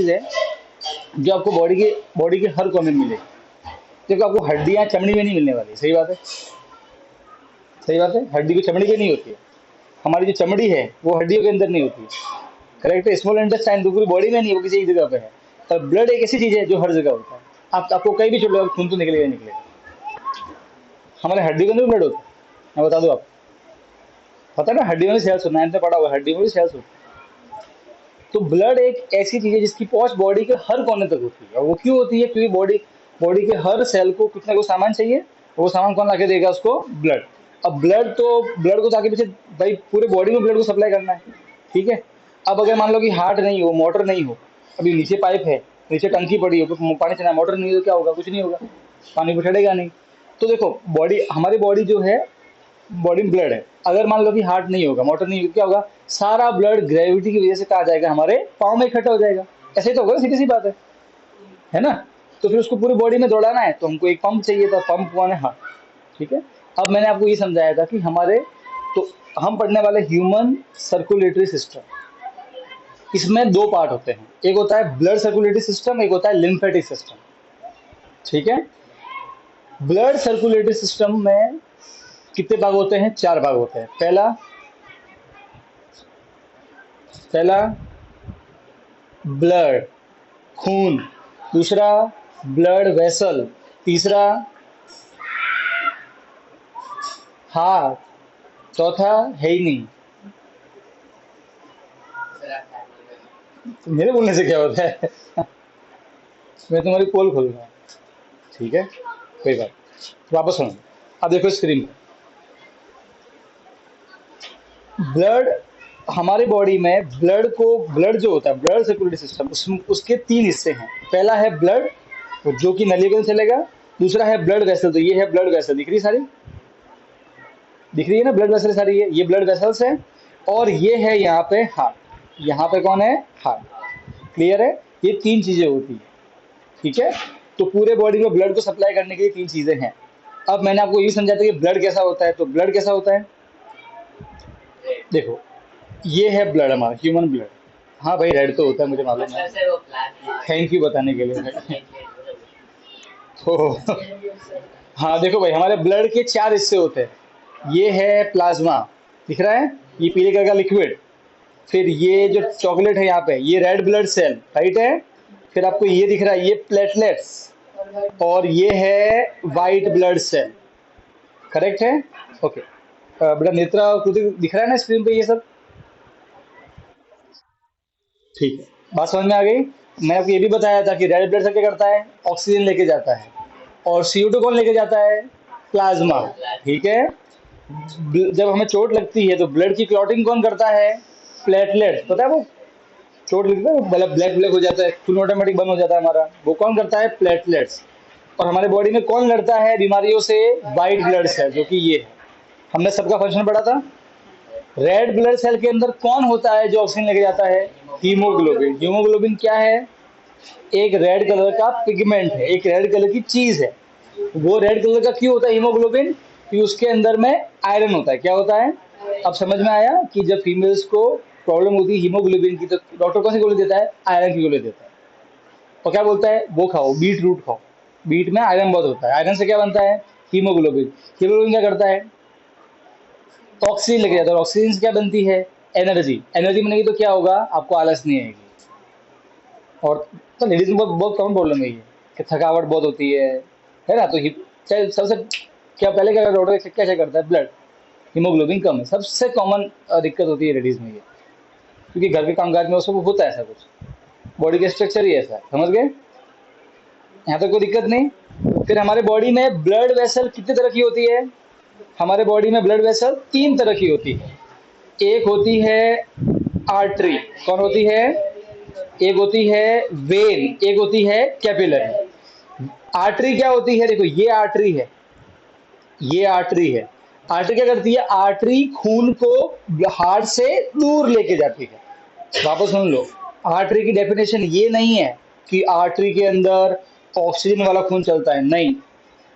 चीज़ है जो आपको बॉडी के हर कोने में मिलेगी। देखो आपको हड्डियाँ चमड़ी में नहीं मिलने वाली, सही बात है, सही बात है, हड्डी को चमड़ी पे नहीं होती है। हमारी जो चमड़ी है वो हड्डियों के अंदर नहीं होती है, करेक्ट है। स्मॉल इंटेस्टाइन तो पूरी बॉडी में नहीं है, वो किसी एक जगह पे है। पर ब्लड एक ऐसी चीज़ है जो हर जगह होता है। आपको कहीं भी छोड़ लो, खून तो निकलेगा ही निकलेगा। हमारे हड्डी के अंदर ब्लड होता है, मैं बता दूँ आपको, पता है ना, हड्डी में भी सेल्स होना है, आपने पढ़ा हुआ है, हड्डी में भी सेल्स होते हैं। तो ब्लड एक ऐसी चीज़ है जिसकी पहुंच बॉडी के हर कोने तक होती है। और वो क्यों होती है? क्योंकि बॉडी के हर सेल को कुछ ना कुछ सामान चाहिए। वो सामान कौन ला के देगा उसको? ब्लड। अब ब्लड को तो आगे पीछे, भाई पूरे बॉडी में ब्लड को सप्लाई करना है, ठीक है। अब अगर मान लो कि हार्ट नहीं हो, मोटर नहीं हो, अभी नीचे पाइप है, नीचे टंकी पड़ी हो, तो पानी चला, मोटर नहीं हो तो क्या होगा? कुछ नहीं होगा, पानी को चढ़ेगा नहीं। तो देखो हमारी बॉडी जो है, बॉडी में ब्लड है। अगर मान लो कि हार्ट नहीं होगा, मोटर नहीं होगी, क्या होगा? सारा ब्लड ग्रेविटी की वजह से कहा जाएगा हमारे पाँव में इकट्ठा हो जाएगा। ऐसे ही तो होगा, सीधी सी बात है ना। तो फिर उसको पूरी बॉडी में दौड़ाना है तो हमको एक पंप चाहिए था, पंप कौन है? हार्ट, ठीक है। अब मैंने आपको ये समझाया था कि तो हम पढ़ने वाले ह्यूमन सर्कुलेटरी सिस्टम, इसमें दो पार्ट होते हैं। एक होता है ब्लड सर्कुलेटरी सिस्टम, एक होता है लिम्फेटिक सिस्टम, ठीक है। ब्लड सर्कुलेटरी सिस्टम में कितने भाग होते हैं? 4 भाग होते हैं। पहला ब्लड, खून। दूसरा ब्लड वेसल। तीसरा हार्ट। चौथा है ही नहीं। तो मेरे बोलने से क्या होता है? मैं तुम्हारी पोल खोल रहा हूँ, ठीक है, कोई बात। वापस सुनो, अब देखो स्क्रीन पे। ब्लड, हमारी बॉडी में ब्लड जो होता है, ब्लड सर्कुलेटरी सिस्टम, उसके 3 हिस्से हैं। पहला है ब्लड, जो कि नली के अंदर चलेगा। दूसरा है ब्लड वेसल, तो ये है ब्लड वेसल, दिख रही है सारी, दिख रही है ना, ब्लड वेसल सारी है, ये ब्लड वेसल्स है। और ये है यहाँ पे हार्ट, यहाँ पे कौन है? हार्ट, क्लियर है। ये 3 चीजें होती है, ठीक है। तो पूरे बॉडी में ब्लड को सप्लाई करने के लिए 3 चीजें हैं। अब मैंने आपको ये समझा था कि ब्लड कैसा होता है, तो ब्लड कैसा होता है, देखो ये है ब्लड, हमारा ह्यूमन ब्लड। हाँ भाई, रेड तो होता है, मुझे मालूम है, थैंक यू बताने के लिए। तो हाँ देखो भाई, हमारे ब्लड के 4 हिस्से होते हैं। ये है प्लाज्मा, दिख रहा है, ये पीले कलर का लिक्विड। फिर ये जो चॉकलेट है यहाँ पे, ये रेड ब्लड सेल, राइट है। फिर आपको ये दिख रहा है, ये प्लेटलेट्स। और ये है वाइट ब्लड सेल, करेक्ट है, ओके। बेटा नेत्रा और कृतिक, दिख रहा है ना स्क्रीन पे ये सब? ठीक है, बात समझ में आ गई। मैंने आपको ये भी बताया था कि रेड ब्लड सेल क्या करता है? ऑक्सीजन लेके जाता है। और CO2 कौन लेके जाता है? प्लाज्मा, ठीक है। जब हमें चोट लगती है तो ब्लड की क्लॉटिंग कौन करता है? प्लेटलेट, पता है वो, चोट लगता है मतलब ब्लैक ब्लैक हो जाता है, खून ऑटोमेटिक बंद हो जाता है हमारा, वो कौन करता है? प्लेटलेट्स। और हमारे बॉडी में कौन लड़ता है बीमारियों से? वाइट ब्लड सेल, जो कि ये है। हमने सबका फंक्शन पढ़ा था। रेड ब्लड सेल के अंदर कौन होता है जो ऑक्सीजन लेके जाता है? हीमोग्लोबिन। हीमोग्लोबिन क्या है? एक रेड कलर का पिगमेंट है, एक रेड कलर की चीज है। वो रेड कलर का क्यों होता है हीमोग्लोबिन? कि उसके अंदर में आयरन होता है। क्या होता है? अब समझ में आया कि जब फीमेल्स को प्रॉब्लम होती है हीमोग्लोबिन की, तो डॉक्टर कौन सी गोली देता है? आयरन की गोली देता है। और क्या बोलता है? वो खाओ, बीट रूट खाओ, बीट में आयरन बहुत होता है। आयरन से क्या बनता है? हीमोग्लोबिन। हीमोग्लोबिन क्या करता है? ऑक्सीजन लेके जाता है। और ऑक्सीजन से क्या बनती है? एनर्जी। एनर्जी बनेगी तो क्या होगा? आपको आलस नहीं आएगी। और तो लेडीज में बहुत बहुत कॉमन प्रॉब्लम है ये, कि थकावट बहुत होती है ना। तो चाहे सबसे क्या पहले क्या डॉक्टर क्या चेक करता है? ब्लड, हीमोग्लोबिन कम है, सबसे कॉमन दिक्कत होती है लेडीज में ये। क्योंकि घर के कामकाज में उसको होता है ऐसा कुछ, बॉडी का स्ट्रक्चर ही ऐसा है, समझ गए? यहाँ तक कोई दिक्कत नहीं। फिर हमारे बॉडी में ब्लड वेसल कितनी तरह की होती है? हमारे बॉडी में ब्लड वेसल 3 तरह की होती है। एक होती है आर्टरी, कौन होती है? एक होती है वेन, एक होती है कैपिलरी। आर्टरी क्या होती है? देखो ये आर्टरी है, ये आर्टरी है। आर्टरी क्या करती है? आर्टरी खून को हार्ट से दूर लेके जाती है। वापस सुन लो, आर्टरी की डेफिनेशन ये नहीं है कि आर्टरी के अंदर ऑक्सीजन वाला खून चलता है, नहीं।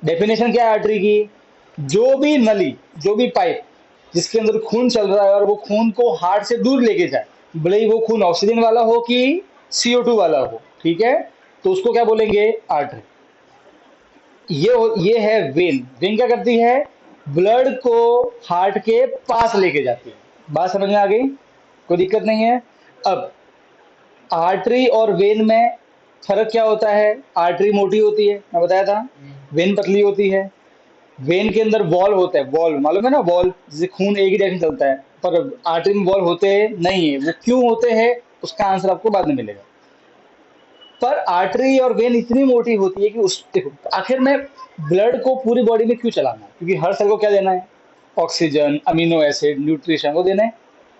डेफिनेशन क्या है आर्टरी की? जो भी नली, जो भी पाइप जिसके अंदर खून चल रहा है और वो खून को हार्ट से दूर लेके जाए, भले ही वो खून ऑक्सीजन वाला हो कि CO2 वाला हो, ठीक है, तो उसको क्या बोलेंगे, आर्टरी। ये है वेन। वेन क्या करती है, ब्लड को हार्ट के पास लेके जाती है। बात समझ में आ गई, कोई दिक्कत नहीं है। अब आर्टरी और वेन में फर्क क्या होता है, आर्टरी मोटी होती है, मैं बताया था, वेन पतली होती है। वेन के अंदर वॉल होता है, वॉल मालूम है ना, वॉल जिसे खून एक ही डायरेक्शन चलता है, पर आर्टरी में वॉल होते नहीं है। वो क्यों होते हैं उसका आंसर आपको बाद में मिलेगा। पर आर्टरी और वेन इतनी मोटी होती है कि उस, देखो आखिर में ब्लड को पूरी बॉडी में क्यों चलाना है, क्योंकि हर सेल को क्या देना है, ऑक्सीजन, अमीनो एसिड, न्यूट्रिशन को देना है,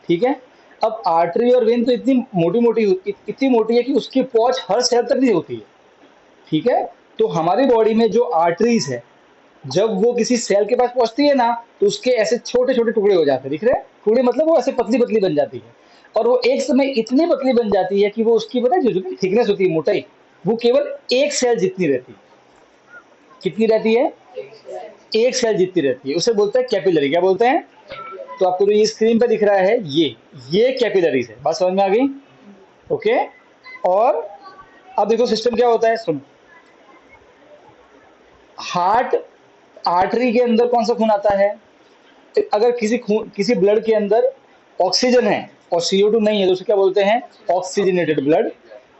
ठीक है। अब आर्टरी और वेन तो इतनी मोटी है कि उसकी पहुंच हर सेल तक नहीं होती है, ठीक है। तो हमारी बॉडी में जो आर्टरीज है, जब वो किसी सेल के पास पहुंचती है ना, तो उसके ऐसे छोटे छोटे टुकड़े हो जाते हैं, दिख रहे हैं टुकड़े, मतलब वो ऐसे पतली पतली बन जाती है। और वो एक समय इतनी पतली बन जाती है कि वो उसकी, पता है जो थिकनेस होती है, मोटाई, वो केवल एक सेल जितनी रहती है। कितनी रहती है, एक सेल जितनी रहती है, उसे बोलते हैं कैपिलरी। क्या बोलते हैं, तो आपको जो ये स्क्रीन पे दिख रहा है, ये कैपिलरीज है। बात समझ में आ गई, ओके। और अब देखो सिस्टम क्या होता है, सुनो। हार्ट, आर्टरी के अंदर कौन सा खून आता है, अगर किसी ब्लड के अंदर ऑक्सीजन है और CO2 नहीं है, तो उसे क्या बोलते हैं, ऑक्सीजनेटेड ब्लड।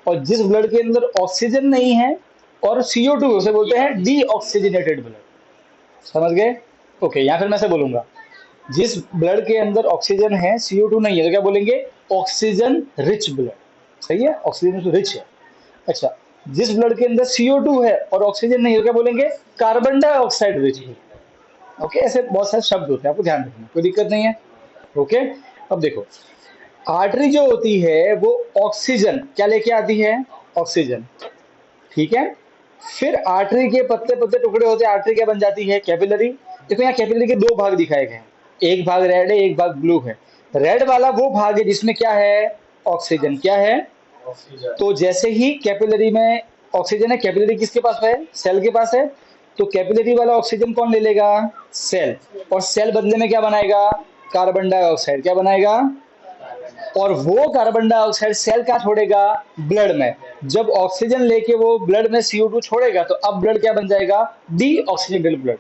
और जिस ब्लड के अंदर ऑक्सीजन नहीं है और CO2, उसे बोलते हैं डीऑक्सीजनेटेड ब्लड। समझ गए, ओके। या फिर मैं ऐसे बोलूंगा, जिस ब्लड के अंदर ऑक्सीजन है, CO2 नहीं है, तो क्या बोलेंगे, ऑक्सीजन रिच ब्लड। सही है, ऑक्सीजन रिच है। अच्छा, जिस ब्लड के अंदर CO2 है और ऑक्सीजन नहीं है, तो क्या बोलेंगे, carbon dioxide rich blood. Okay, ऐसे बहुत सारे शब्द होते हैं, आपको ध्यान रखना, कोई दिक्कत नहीं है, ओके। अब देखो, आर्टरी जो होती है वो ऑक्सीजन क्या लेके आती है, ऑक्सीजन, ठीक है। फिर आर्टरी के पतले पतले टुकड़े होते हैं, आर्टरी क्या बन जाती है, कैपिलरी। देखो यहाँ कैपिलरी के दो भाग दिखाए गए हैं, एक भाग रेड है, एक भाग ब्लू है। रेड वाला वो भाग है जिसमें क्या है, ऑक्सीजन, क्या है, तो जैसे ही कैपिलरी में ऑक्सीजन है, कैपिलरी किसके पास है, सेल के पास है, तो कैपिलरी वाला ऑक्सीजन कौन ले लेगा, सेल। और सेल बदले में क्या बनाएगा, कार्बन डाइऑक्साइड, क्या बनाएगा, और वो कार्बन डाइऑक्साइड सेल का छोड़ेगा, ब्लड में। जब ऑक्सीजन लेके वो ब्लड में CO2 छोड़ेगा, तो अब ब्लड क्या बन जाएगा, डीऑक्सीजनेटेड ब्लड।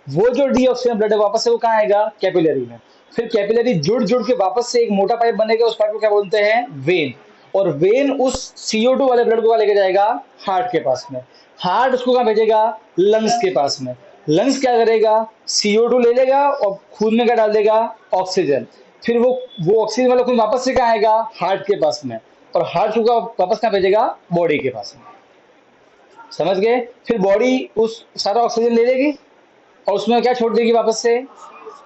वो जो डीऑक्सीजन ब्लड है वापस से वो कहाँ आएगा, कैपिलरी में। फिर कैपिलरी जुड़ जुड़ के वापस से एक मोटा पाइप बनेगा, उस पाइप को क्या बोलते हैं, वेन। और वेन उस CO2 वाले ब्लड को लेके जाएगा हार्ट के पास में। हार्ट उसको कहाँ भेजेगा, लंग्स के पास में। लंग्स क्या करेगा, CO2 ले लेगा और खून में क्या डाल देगा, ऑक्सीजन। फिर वो ऑक्सीजन वाला खून वापस से कहाँ आएगा, हार्ट के पास में। और हार्ट को वापस कहाँ भेजेगा, बॉडी के पास में। समझ गए, फिर बॉडी उस सारा ऑक्सीजन ले लेगी और उसमें क्या छोड़ देगी वापस से,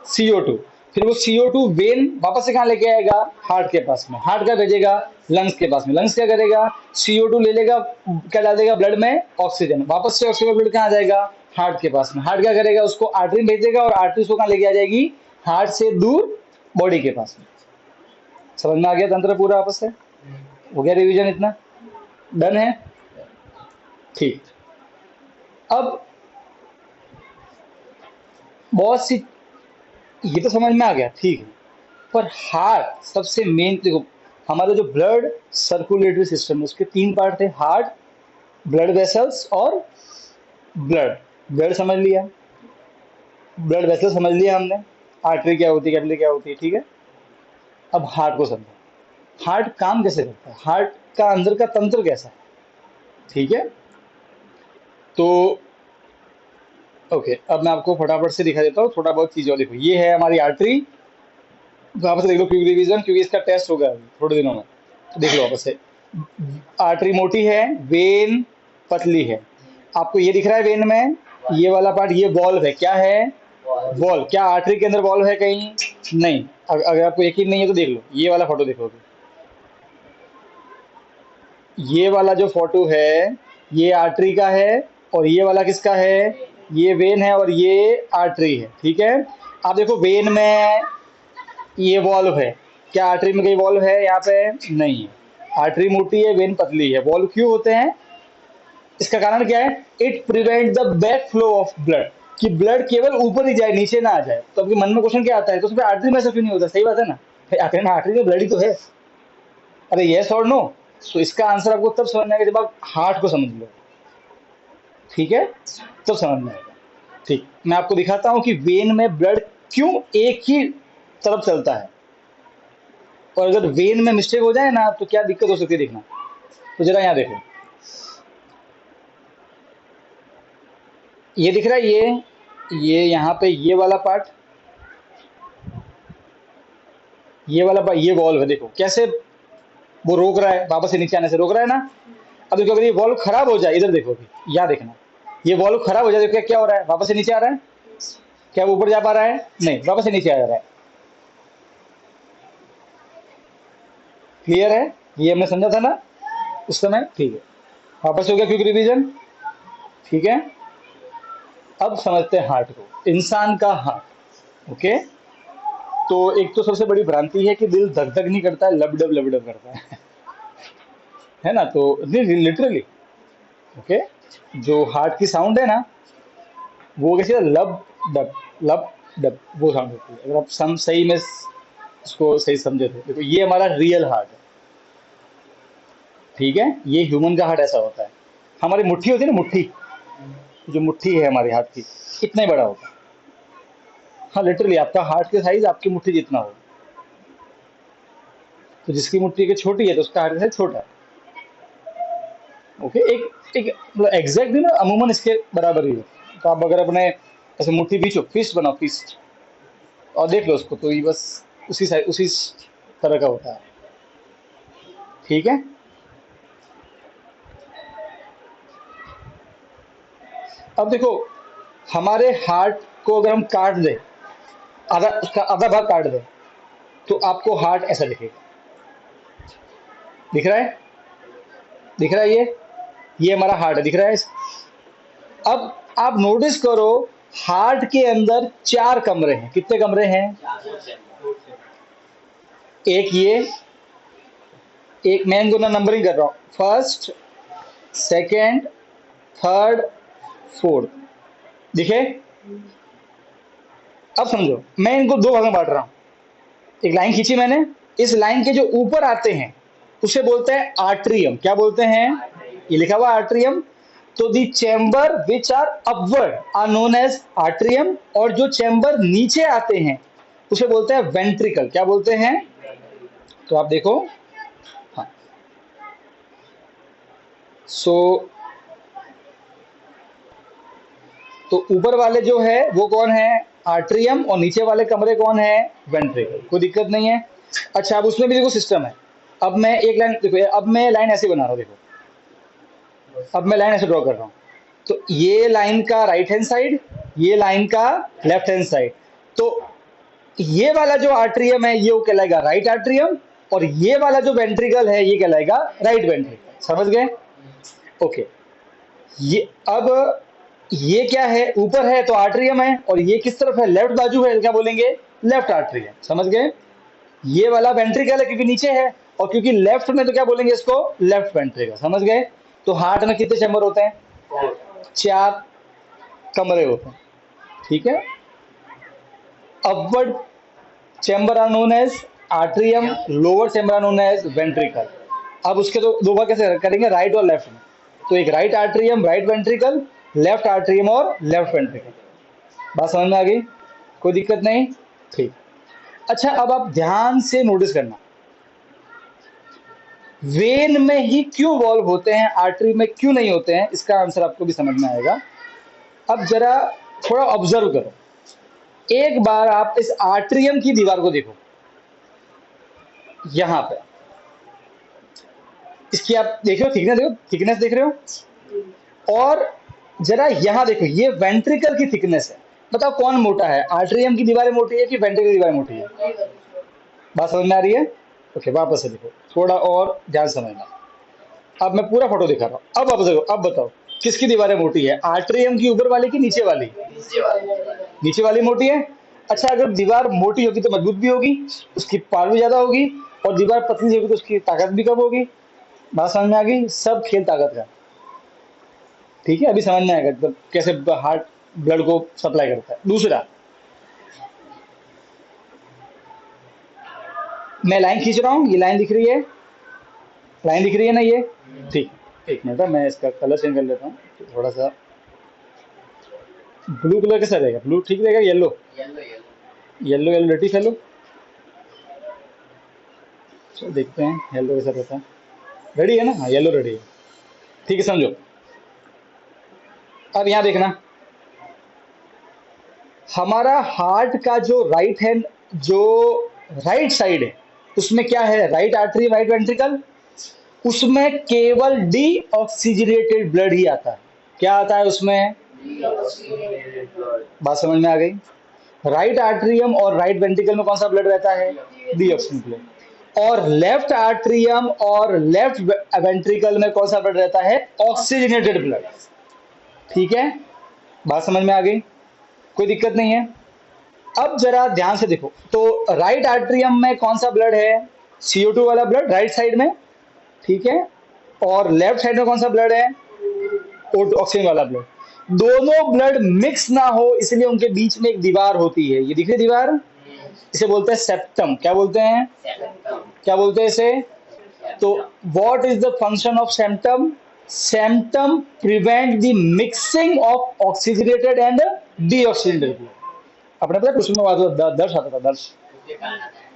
CO2। फिर वो CO2 वेन वापस से कहाँ लेके आएगा, हार्ट के पास में। हार्ट क्या भेजेगा, लंग्स के पास में। लंग्स क्या करेगा, CO2 ले लेगा, क्या डाल देगा ब्लड में, ऑक्सीजन। वापस से ऑक्सीजन ब्लड कहाँ आ जाएगा, हार्ट के पास में। हार्ट क्या करेगा, उसको आर्टरी में भेजेगा और आर्टरी उसको कहाँ लेके आ जाएगी, हार्ट से दूर बॉडी के पास में। समझ में आ गया तंत्र पूरा आपस से, हो गया रिवीजन, इतना डन है, ठीक। अब बहुत सी, ये तो समझ में आ गया, ठीक है। पर हार्ट सबसे मेन, देखो हमारा जो ब्लड सर्कुलेटरी सिस्टम है उसके तीन पार्ट थे, हार्ट, ब्लड वेसल्स और ब्लड। ब्लड समझ लिया, ब्लड वेसल समझ लिया हमने, आर्टरी क्या होती है, कैपिलरी क्या होती है, ठीक है। अब हार्ट को समझो, हार्ट काम कैसे करता है, हार्ट का अंदर का तंत्र कैसा है, ठीक है। तो ओके, अब मैं आपको फटाफट से दिखा देता हूँ थोड़ा बहुत चीज़। और देखो, ये है हमारी आर्टरी, वापस से देख लो क्विक रिवीजन, क्योंकि इसका टेस्ट होगा अभी थोड़े दिनों में, तो देख लो वापस से। आर्टरी मोटी है, वेन पतली है। आपको ये दिख रहा है वेन में, ये वाला पार्ट, ये वॉल्व है, क्या है, वॉल्व। क्या आर्टरी के अंदर वॉल्व है कहीं, नहीं। अगर आपको यकीन नहीं है तो देख लो, ये वाला फोटो देखोगे, ये वाला जो फोटो है ये आर्टरी का है, और ये वाला किसका है, ये वेन है और ये आर्टरी है, ठीक है। आप देखो वेन में ये वॉल्व है, क्या आर्टरी में कहीं वॉल्व है, यहाँ पे नहीं है। आर्टरी मोटी है, वेन पतली है। वॉल्व क्यों होते हैं, इसका कारण क्या है, it prevent the back flow of blood, कि ब्लड केवल ऊपर ही जाए, नीचे ना आ जाए। तो आपके मन में क्वेश्चन क्या आता है, तो उसमें आर्टरी में ऐसा क्यों नहीं होता, सही बात है ना, आखिर में आर्टरी में ब्लड ही तो है। अरे यस और नो, तो इसका आंसर आपको तब समझ में आएगा जब आप हार्ट को समझ लो, ठीक है, तब समझ में आएगा। ठीक, मैं आपको दिखाता हूं कि वेन में ब्लड क्यों एक ही तरफ चलता है, और अगर वेन में मिस्टेक हो जाए ना तो क्या दिक्कत हो सकती है देखना। तो जरा यहाँ देखो, ये दिख रहा है, ये यहाँ पे ये वाला पार्ट, ये वाला पार्ट, ये वॉल्व है, देखो कैसे वो रोक रहा है, वापस से नीचे आने से रोक रहा है ना। अब देखो अगर ये वॉल्व खराब हो जाए, इधर देखो अभी, यहाँ देखना, ये वॉल्व खराब हो जाए तो क्या क्या हो रहा है, वापस से नीचे आ रहा है, क्या वो ऊपर जा पा रहा है, नहीं, वापस से नीचे आ जा रहा है। क्लियर है, ये हमने समझा था ना उस समय, ठीक है, वापस हो गया क्विक रिवीजन, ठीक है। अब समझते हैं हार्ट को, इंसान का हार्ट, ओके। तो एक तो सबसे बड़ी भ्रांति है कि दिल धक धक नहीं करता है, लब डब करता है ना, तो नहीं लिटरली, ओके, जो हार्ट की साउंड है ना वो कैसे लब डब, लब डब, वो साउंड होती है, अगर आप सही में इसको सही समझे तो। देखो ये हमारा रियल हार्ट है, ठीक है, ये ह्यूमन का हार्ट ऐसा होता है। हमारी मुट्ठी होती है ना, मुट्ठी, जो मुट्ठी है हमारे हाथ की, इतना ही बड़ा होता है। हाँ लिटरली आपका हार्ट के साइज आपकी मुट्ठी जितना हो, तो जिसकी मुट्ठी की छोटी है तो उसका हार्ट का साइज छोटा है, ओके। एक एक मतलब एग्जैक्ट भी ना, अमूमन इसके बराबर ही है। तो आप अगर अपने ऐसे मुट्ठी बीचो, फिस्ट बनाओ, फिस्ट, और देख लो उसको, तो ये बस उसी साइज उसी तरह का होता है, ठीक है। अब देखो हमारे हार्ट को अगर हम काट दें, आधा उसका आधा भाग काट दें, तो आपको हार्ट ऐसा दिखेगा, दिख रहा है, दिख रहा है, ये हमारा हार्ट है, दिख रहा है। अब आप नोटिस करो, हार्ट के अंदर 4 कमरे हैं, कितने कमरे हैं, एक ये, एक, मैं इनको ना नंबरिंग कर रहा हूं, फर्स्ट, सेकेंड, थर्ड, फोर्थ, दिखे। अब समझो, मैं इनको 2 भाग में बांट रहा हूं, एक लाइन खींची मैंने, इस लाइन के जो ऊपर आते हैं उसे बोलते हैं आर्ट्रियम, क्या बोलते हैं, ये लिखा हुआ आर्ट्रियम। तो the chamber which are upward are known as atrium, और जो चैम्बर नीचे आते हैं उसे बोलते हैं वेंट्रिकल, क्या बोलते हैं। तो आप देखो, हाँ, सो तो ऊपर वाले जो है वो कौन है, आर्ट्रियम, और नीचे वाले कमरे कौन है, वेंट्रिकल, कोई दिक्कत नहीं है। अच्छा, अब उसमें भी देखो सिस्टम है। अब मैं एक लाइन देखो, अब मैं लाइन ऐसे बना रहा हूँ, देखो अब मैं लाइन ऐसे ड्रॉ कर रहा हूँ, तो ये लाइन का राइट हैंड साइड, ये लाइन का लेफ्ट हैंड साइड, तो ये वाला जो आर्ट्रियम है ये वो कहलाएगा राइट आर्ट्रियम, और ये वाला जो वेंट्रिकल है ये कहलाएगा राइट वेंट्रिकल, समझ गए, ओके। ये अब ये क्या है, ऊपर है तो आर्ट्रियम है, और ये किस तरफ है, लेफ्ट बाजू है, क्या बोलेंगे, लेफ्ट आर्ट्रियम, समझ गए। ये वाला वेंट्रिकल है क्योंकि नीचे है, और क्योंकि लेफ्ट में तो क्या बोलेंगे इसको, लेफ्ट वेंट्रिकल, समझ गए। तो हार्ट में कितने चैम्बर होते हैं, 4 कमरे होते हैं, ठीक है। Upward chamber are known as atrium, lower chamber are known as ventricle. अब उसके दो भाग कैसे करेंगे, राइट और लेफ्ट में, तो एक right atrium right ventricle, left atrium और लेफ्ट वेंट्रिकल। बात समझ में आ गई, कोई दिक्कत नहीं, ठीक। अच्छा, अब आप ध्यान से नोटिस करना, वेन में ही क्यों वॉल्व होते हैं, आर्टरी में क्यों नहीं होते हैं, इसका आंसर आपको भी समझ में आएगा। अब जरा थोड़ा ऑब्जर्व करो, एक बार आप इस आर्ट्रियम की दीवार को देखो, यहां पे इसकी आप देख रहे हो थिकनेस, देखो थिकनेस देख रहे हो, और जरा यहां देखो, ये वेंट्रिकल की थिकनेस है। बताओ कौन मोटा है, आर्ट्रियम की दीवारें मोटी है कि वेंट्रिकल की दीवारें मोटी है, बात समझ में आ रही है, ओके। वापस से देखो, थोड़ा और ध्यान समझना। अब मैं पूरा फोटो दिखा रहा हूं, अब आप देखो, अब बताओ किसकी दीवारें मोटी है, आर्ट्रियम की ऊपर वाली की नीचे वाली, नीचे वाली मोटी है। अच्छा, अगर दीवार मोटी होगी तो मजबूत भी होगी, उसकी पावर भी ज्यादा होगी, और दीवार पतली होगी तो उसकी ताकत भी कम होगी। बात समझ में आ गई, सब खेल ताकत का, ठीक है। अभी समझ में आएगा तो कैसे हार्ट ब्लड को सप्लाई करता है। दूसरा, मैं लाइन खींच रहा हूं, ये लाइन दिख रही है, लाइन दिख रही है ना ये? ठीक, एक मिनट मैं इसका कलर चेंज कर लेता हूँ, तो थोड़ा सा ब्लू कलर कैसा रहेगा? ब्लू ठीक रहेगा? येलो येलो येलो लेटी फेलो, चलो देखते हैं येलो कैसा रहता है। रेडी है ना? हाँ येलो रेडी है, ठीक है समझो। अब यहाँ देखना, हमारा हार्ट का जो राइट हैंड, जो राइट साइड है, उसमें क्या है? राइट आर्टरी, राइट वेंट्रिकल, उसमें केवल डी ऑक्सीजनेटेड ब्लड ही आता है। क्या आता है उसमें? बात समझ में आ गई? राइट आर्ट्रियम और राइट वेंट्रिकल में कौन सा ब्लड रहता है? D oxygenated. और लेफ्ट आर्ट्रियम और लेफ्ट वेंट्रिकल में कौन सा ब्लड रहता है? Oxygenated blood. ठीक है, बात समझ में आ गई? कोई दिक्कत नहीं है। अब जरा ध्यान से देखो, तो राइट आर्ट्रियम में कौन सा ब्लड है? CO2 वाला ब्लड राइट साइड में, ठीक है। और लेफ्ट साइड में कौन सा ब्लड है? ऑक्सीजन वाला ब्लड। दोनों ब्लड मिक्स ना हो इसलिए उनके बीच में एक दीवार होती है, ये दिख रही दीवार, इसे बोलते हैं सेप्टम। क्या बोलते हैं? क्या बोलते हैं इसे? तो what is the function of septum? Septum prevent the mixing of oxygenated and deoxygenated blood. अपने पता कुछ में दर्श आता था, दर्श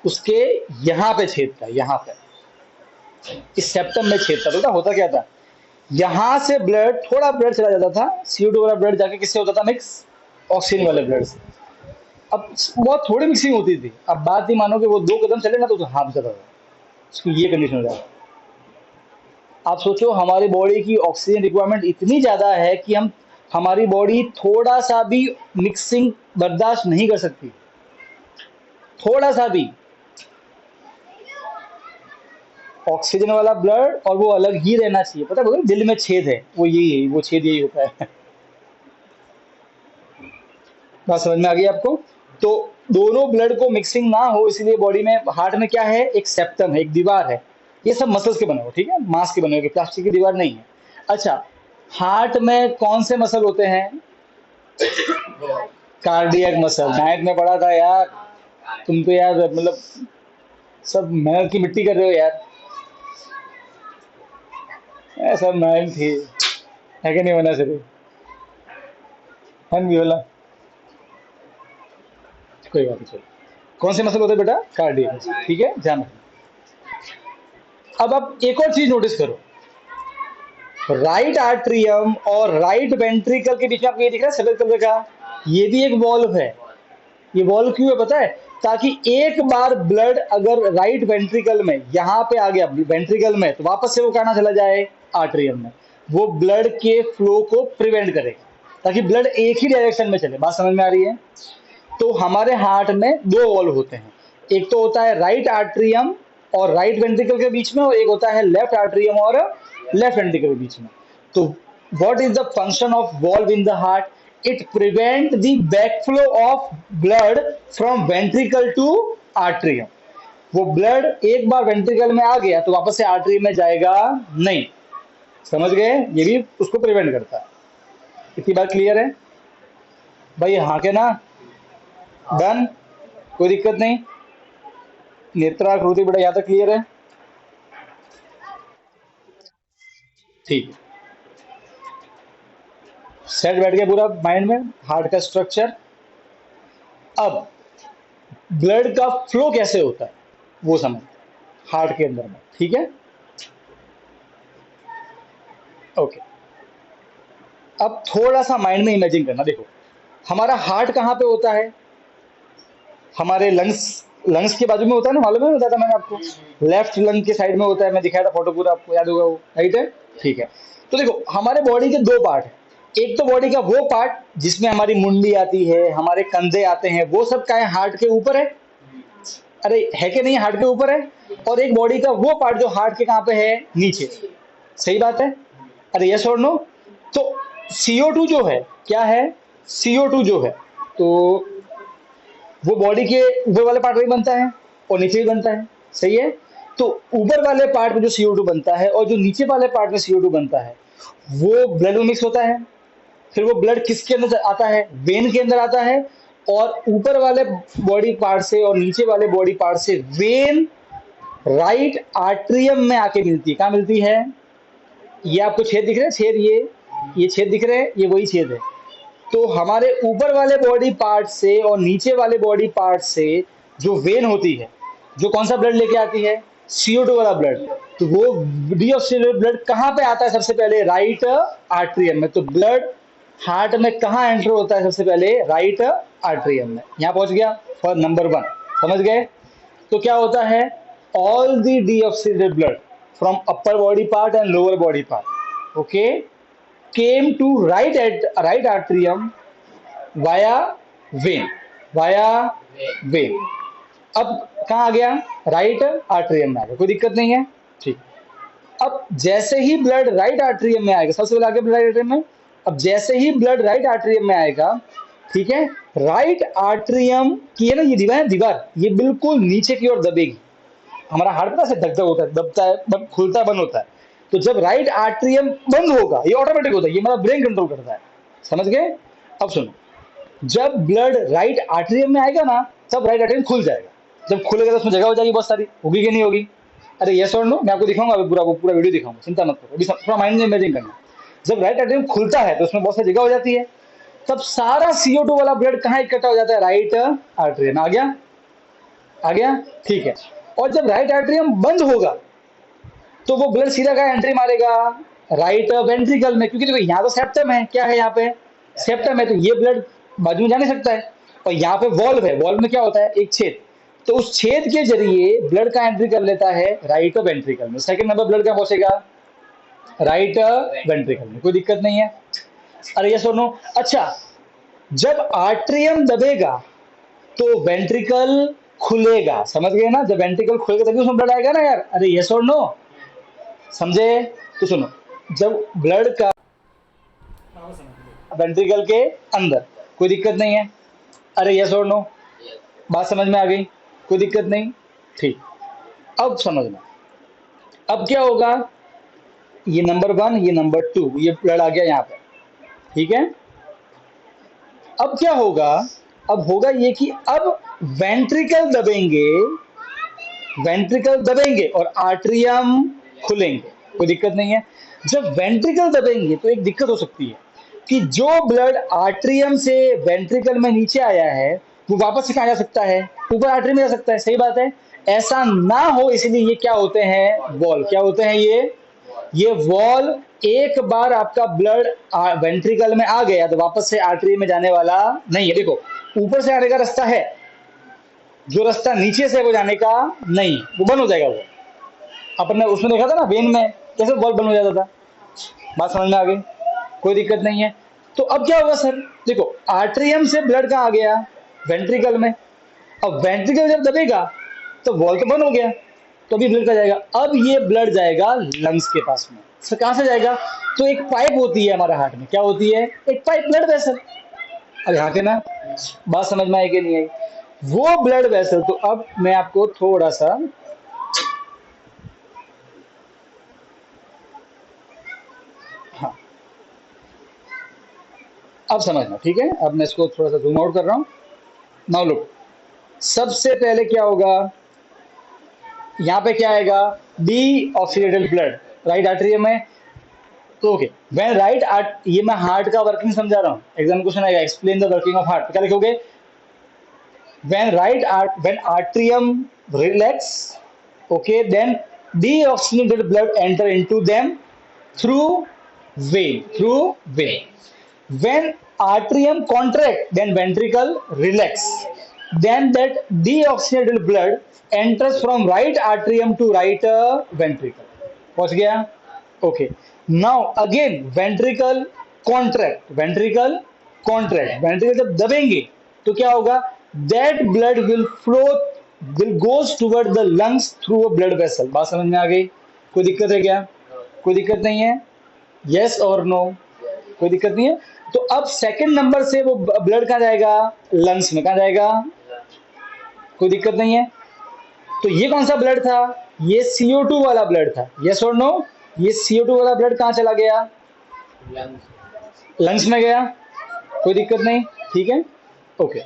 उसके यहाँ पे छेदता है, यहाँ पे इस सेप्टम में छेदता था। होता क्या था, यहां से ब्लड, थोड़ा ब्लड चला जाता था, CO2 वाला ब्लड जाके किससे होता था मिक्स? ऑक्सीजन वाले ब्लड से। अब बहुत थोड़ी मिक्सिंग होती थी। अब बात नहीं मानोगे, वो 2 कदम चले ना तो हाथ जाता था, उसकी ये कंडीशन हो जाती। आप सोचो हमारी बॉडी की ऑक्सीजन रिक्वायरमेंट इतनी ज्यादा है कि हमारी बॉडी थोड़ा सा भी मिक्सिंग बर्दाश्त नहीं कर सकती, थोड़ा सा भी। ऑक्सीजन वाला ब्लड और वो अलग ही रहना चाहिए। पता है दिल में छेद है, वो यही है, वो छेद यही होता है। बात समझ में आ गई आपको? तो दोनों ब्लड को मिक्सिंग ना हो इसलिए बॉडी में, हार्ट में क्या है? एक सेप्टम है, एक दीवार है। ये सब मसल्स के बने हुए, ठीक है, मांस के बने हुए, प्लास्टिक की दीवार नहीं है। अच्छा, हार्ट में कौन से मसल होते हैं? Cardiac muscle. नाइट में पढ़ा था यार, तुम तो यार मतलब सब मेहनत की मिट्टी कर रहे हो यार। सब नाइन थी है कि नहीं होना चाहिए? हम भी बोला कोई बात नहीं, चलो। कौन से मसल होते हैं बेटा? कार्डियक मसल, ठीक है, ध्यान रखना। अब आप एक और चीज नोटिस करो, राइट आर्ट्रियम और राइट वेंट्रिकल के बीच में आपको ये दिख रहा है सफेद कलर का, ये भी एक वॉल्व है। ये वॉल्व क्यों है पता है? ताकि एक बार ब्लड अगर राइट वेंट्रिकल में यहाँ पे आ गया वेंट्रिकल में, तो वापस से वो कहाँ चला जाए? आर्ट्रियम में। वो ब्लड के फ्लो को प्रिवेंट करेगा ताकि ब्लड एक ही डायरेक्शन में चले। बात समझ में आ रही है? तो हमारे हार्ट में 2 वॉल्व होते हैं, एक तो होता है राइट आर्ट्रियम और राइट वेंट्रिकल के बीच में, और एक होता है लेफ्ट आर्ट्रियम और लेफ्ट वेंट्रिकल के बीच में। तो what is the function of valve in the heart? It prevent the backflow of blood from ventricle to atrium. वो ब्लड एक बार वेंट्रिकल में आ गया तो वापस से आर्टरी में जाएगा नहीं। समझ गए? ये भी उसको प्रिवेंट करता है। इतनी बात क्लियर है भाई? हाँ के ना? डन, कोई दिक्कत नहीं। नेत्राकृति बेटा यहाँ तक क्लियर है? ठीक, सेट बैठ गया पूरा माइंड में हार्ट का स्ट्रक्चर। अब ब्लड का फ्लो कैसे होता है वो समझ, हार्ट के अंदर में, ठीक है? ओके, अब थोड़ा सा माइंड में इमेजिन करना। देखो हमारा हार्ट कहाँ पे होता है? हमारे लंग्स, लंग्स के बाजू में होता है ना, मालूम है, बताया था मैंने आपको। लेफ्ट लंग के साइड में होता है, मैं दिखाया था फोटो पूरा, आपको याद होगा वो, राइट है? ठीक है। तो देखो हमारे बॉडी के 2 पार्ट है। एक तो बॉडी का वो पार्ट जिसमें हमारी मुंडी आती है, हमारे कंधे आते हैं, वो सब का है हार्ट के ऊपर है। अरे है कि नहीं? हार्ट के ऊपर है। और एक बॉडी का वो पार्ट जो हार्ट के कहाँ पे है? नीचे। सही बात है? अरे यस और नो? तो CO2 जो है क्या है? CO2 जो है, तो वो बॉडी के ऊपर वाले पार्ट में भी बनता है और नीचे भी बनता है। सही है? तो ऊपर वाले पार्ट में जो CO2 बनता है और जो नीचे वाले पार्ट में CO2 बनता है, वो ब्लड में मिक्स होता है। फिर वो ब्लड किसके अंदर आता है? वेन के अंदर आता है। और ऊपर वाले बॉडी पार्ट से और नीचे वाले बॉडी पार्ट से वेन राइट आर्ट्रियम में आके मिलती है। कहाँ मिलती है? ये आपको छेद दिख रहे हैं, छेद, ये छेद दिख रहे हैं, ये वही छेद है। तो हमारे ऊपर वाले बॉडी पार्ट से और नीचे वाले बॉडी पार्ट से जो वेन होती है, जो कौन सा ब्लड लेके आती है? CO2 वाला ब्लड। तो वो डीऑक्सीजनेटेड ब्लड कहाँ पे आता है सबसे पहले? राइट आर्ट्रियम में। तो ब्लड हार्ट में कहाँ एंटर होता है सबसे पहले? राइट आर्ट्रियम में। यहाँ पहुंच गया फॉर नंबर 1, समझ गए? तो क्या होता है? All the deoxygenated blood from upper body part and lower body part, okay, came to right atrium via vein। अब कहाँ आ गया? राइट आर्ट्रियम में आ गया, कोई दिक्कत नहीं है, ठीक। अब जैसे ही ब्लड राइट आर्ट्रियम में आएगा, सबसे पहले आगे ब्लड राइट आर्ट्रियम में, अब जैसे ही ब्लड राइट आर्ट्रियम में आएगा, ठीक है, राइट आर्ट्रियम की है ना ये दीवार, ये बिल्कुल नीचे की ओर दबेगी। हमारा हार्ट पता है धक धक होता है, दबता है, खुलता है, बंद होता है। तो जब राइट आर्ट्रियम बंद होगा, ये ऑटोमेटिक होता है, ये हमारा ब्रेन कंट्रोल करता है, समझ गए? अब सुनो, जब ब्लड राइट आर्ट्रियम में आएगा ना, तब राइट आर्ट्रियम खुल जाएगा। जब खुलेगा तो उसमें जगह हो जाएगी बहुत सारी, होगी कि नहीं होगी? अरे यस और नो, मैं आपको दिखाऊंगा, अभी पूरा वीडियो दिखाऊंगा, चिंता मत करो, अभी थोड़ा माइंड में इमेजिन करना। जब राइट आर्ट्रियम खुलता है तो उसमें बहुत सारी जगह हो जाती है, तब सारा CO2 वाला ब्लड कहाँ इकट्ठा हो जाता है? Right atrium. आ गया, ठीक है। और जब राइट आर्ट्रियम बंद होगा तो वो ब्लड सीधा कहाँ एंट्री मारेगा? राइट वेंट्रिकल में, क्योंकि देखो यहाँ तो सेप्टम है, क्या है यहाँ पे? सेप्टम है, तो ये ब्लड बाजू में जा नहीं सकता है। और यहाँ पे वॉल्व है, वॉल्व में क्या होता है? एक छेद। तो उस छेद के जरिए ब्लड का एंट्री कर लेता है राइट वेंट्रिकल में। सेकंड नंबर ब्लड कहाँ पहुंचेगा? राइट वेंट्रिकल में, कोई दिक्कत नहीं है। अरे ये सुनो, अच्छा, जब आर्ट्रियम दबेगा तो वेंट्रिकल खुलेगा, समझ गए ना? जब वेंट्रिकल खुलेगा तभी उसमें ब्लड आएगा ना यार। अरे यस और नो, समझे? तो सुनो, जब ब्लड का वेंट्रिकल के अंदर, कोई दिक्कत नहीं है। अरे यस और नो, बात समझ में आ गई? कोई दिक्कत नहीं, ठीक। अब समझना, अब क्या होगा? ये नंबर 1, ये नंबर 2, ये ब्लड आ गया यहाँ पे, ठीक है। अब क्या होगा? अब होगा ये कि अब वेंट्रिकल दबेंगे और आर्ट्रियम खुलेंगे, कोई दिक्कत नहीं है। जब वेंट्रिकल दबेंगे तो एक दिक्कत हो सकती है कि जो ब्लड आर्ट्रियम से वेंट्रिकल में नीचे आया है वो वापस से कहाँ जा सकता है? ऊपर आर्ट्रियम में जा सकता है, सही बात है। ऐसा ना हो इसलिए ये क्या होते हैं? वॉल। क्या होते हैं ये वॉल। एक बार आपका ब्लड वेंट्रिकल में आ गया तो वापस से आर्टरी में जाने वाला नहीं है। देखो, ऊपर से आने का रास्ता है, जो रास्ता नीचे से वो जाने का नहीं, वो बंद हो जाएगा। वो अपने उसमें देखा था ना, वेन में कैसे वॉल बंद हो जाता था। बात समझ में आ गई? कोई दिक्कत नहीं है। तो अब क्या होगा सर? देखो, आर्ट्रियम से ब्लड कहाँ आ गया? वेंट्रिकल में। अब वेंट्रिकल जब दबेगा तो वॉल तो बंद हो गया, तो अभी ब्लड का जाएगा। अब ये ब्लड जाएगा लंग्स के पास में। सर कहाँ से जाएगा? तो एक पाइप होती है हमारे हार्ट में, क्या होती है? एक पाइप, ब्लड वेसल। अब यहाँ के ना बात समझ में आई कि नहीं आई? वो ब्लड वेसल, तो अब मैं आपको थोड़ा सा हाँ, अब समझना, ठीक है। अब मैं इसको थोड़ा सा जूम आउट कर रहा हूं। नाउ लुक, सबसे पहले क्या होगा? यहाँ पे क्या आएगा? D oxidated blood right atrium में। तो ओके, व्हेन राइट आर्ट, ये मैं हार्ट का वर्किंग समझा रहा हूँ। एग्जाम क्वेश्चन आएगा, explain the working of heart, क्या लिखोगे? when atrium relax, okay, then deoxygenated blood enter into them through vein. When atrium contract, then ventricle relax, then that deoxygenated blood enters from right atrium to right ventricle. पहुंच गया? Okay, now again ventricle ventricle जब दबेंगे तो क्या होगा? That blood will goes toward the lungs through a blood vessel. बात समझ में आ गई? कोई दिक्कत है क्या? कोई दिक्कत नहीं है? यस और नो? कोई दिक्कत नहीं है। तो अब सेकंड नंबर से वो ब्लड कहाँ जाएगा? लंग्स में। कहाँ जाएगा? कोई दिक्कत नहीं है। तो ये कौन सा ब्लड था? ये CO2 वाला ब्लड था। यस और नो? ये CO2 वाला ब्लड कहाँ चला गया? लंग्स में गया। कोई दिक्कत नहीं, ठीक है, ओके।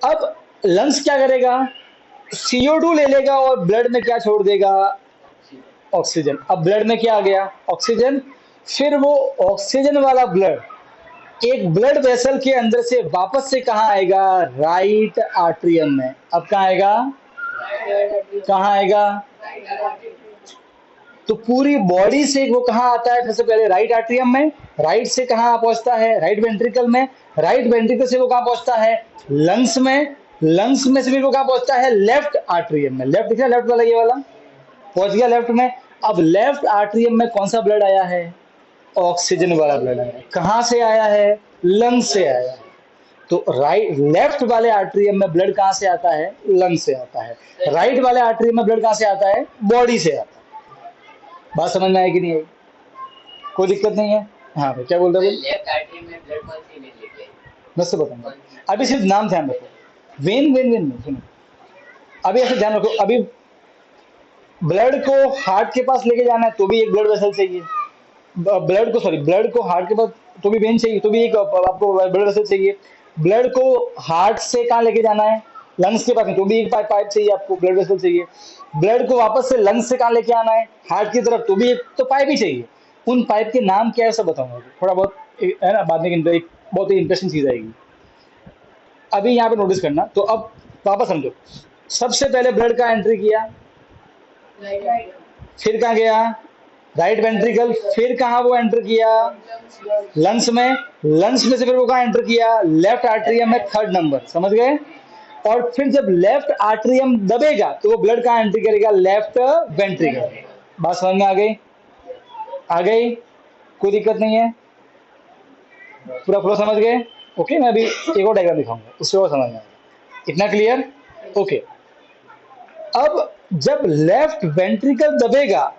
अब लंग्स क्या करेगा? CO2 ले लेगा और ब्लड में क्या छोड़ देगा, ऑक्सीजन। अब ब्लड में क्या आ गया, ऑक्सीजन। फिर वो ऑक्सीजन वाला ब्लड एक ब्लड वेसल के अंदर से वापस से कहाँ आएगा, राइट आर्टरियम में। अब कहाँ आएगा, कहाँ आएगा, तो पूरी बॉडी से वो कहाँ आता है, सबसे पहले राइट आर्टरियम में, राइट से कहाँ पहुंचता है, राइट वेंट्रिकल में, राइट वेंट्रिकल से वो कहाँ पहुंचता है, लंग्स में, लंग्स में से भी वो कहाँ पहुंचता है, लेफ्ट आर्टरियम में। लेफ्ट दिख रहा है, लेफ्ट वाला ये वाला पहुंच गया लेफ्ट में। अब लेफ्ट आर्टरियम में कौन सा ब्लड आया है, ऑक्सीजन वाला ब्लड आया है। कहाँ से आया है, लंग से आया है। तो राइट लेफ्ट वाले आर्टरियम में ब्लड कहाँ से आता है, लंग से आता है। राइट वाले आर्टरियम में ब्लड कहाँ से आता है, बॉडी से आता है। बात समझ में आई कि नहीं आई, कोई दिक्कत नहीं है। हाँ भाई क्या बोल रहे हो, लेफ्ट आर्टरी में ब्लड कौन सी वेन लेके है? मैं से बताऊंगा। अभी सिर्फ नाम ध्यान रखो, वेन वेन वेन नहीं, सुनो अभी ऐसे ध्यान रखो। अभी ब्लड को हार्ट के पास लेके जाना है तो भी एक ब्लड वेसल चाहिए, ब्लड को सॉरी ब्लड को हार्ट के पास तो भी वेन चाहिए, तो भी एक आपको ब्लड वेसल चाहिए। ब्लड को हार्ट से कहाँ लेके जाना है, लंग्स के पास में, तो भी एक पाइप चाहिए आपको, ब्लड वेसल चाहिए। ब्लड को वापस से लंग्स से कहाँ लेके आना है, हार्ट की तरफ, तो भी एक तो पाइप ही चाहिए। उन पाइप के नाम क्या है सब बताऊंगा, थोड़ा बहुत है ना, बाद में एक बहुत ही इंटरेस्टिंग चीज आएगी। अभी यहाँ पे नोटिस करना, तो अब वापस समझो। सबसे पहले ब्लड का एंट्री किया, फिर कहाँ गया, राइट वेंट्रिकल, फिर कहाँ वो एंटर किया, लंग्स में, लंग्स में से फिर वो कहाँ एंटर किया, लेफ्ट आर्टरियम में, थर्ड नंबर, समझ गए। और फिर जब लेफ्ट आर्टरियम दबेगा तो वो ब्लड कहाँ एंट्री करेगा, लेफ्ट वेंट्रिकल। बात समझ में आ गई, आ गई, कोई दिक्कत नहीं है, पूरा फ्लो समझ गए। ओके, मैं अभी एक और डायग्राम दिखाऊंगा, उससे और समझ में आएगा। इतना क्लियर, ओके। अब जब लेफ्ट वेंट्रिकल दबेगा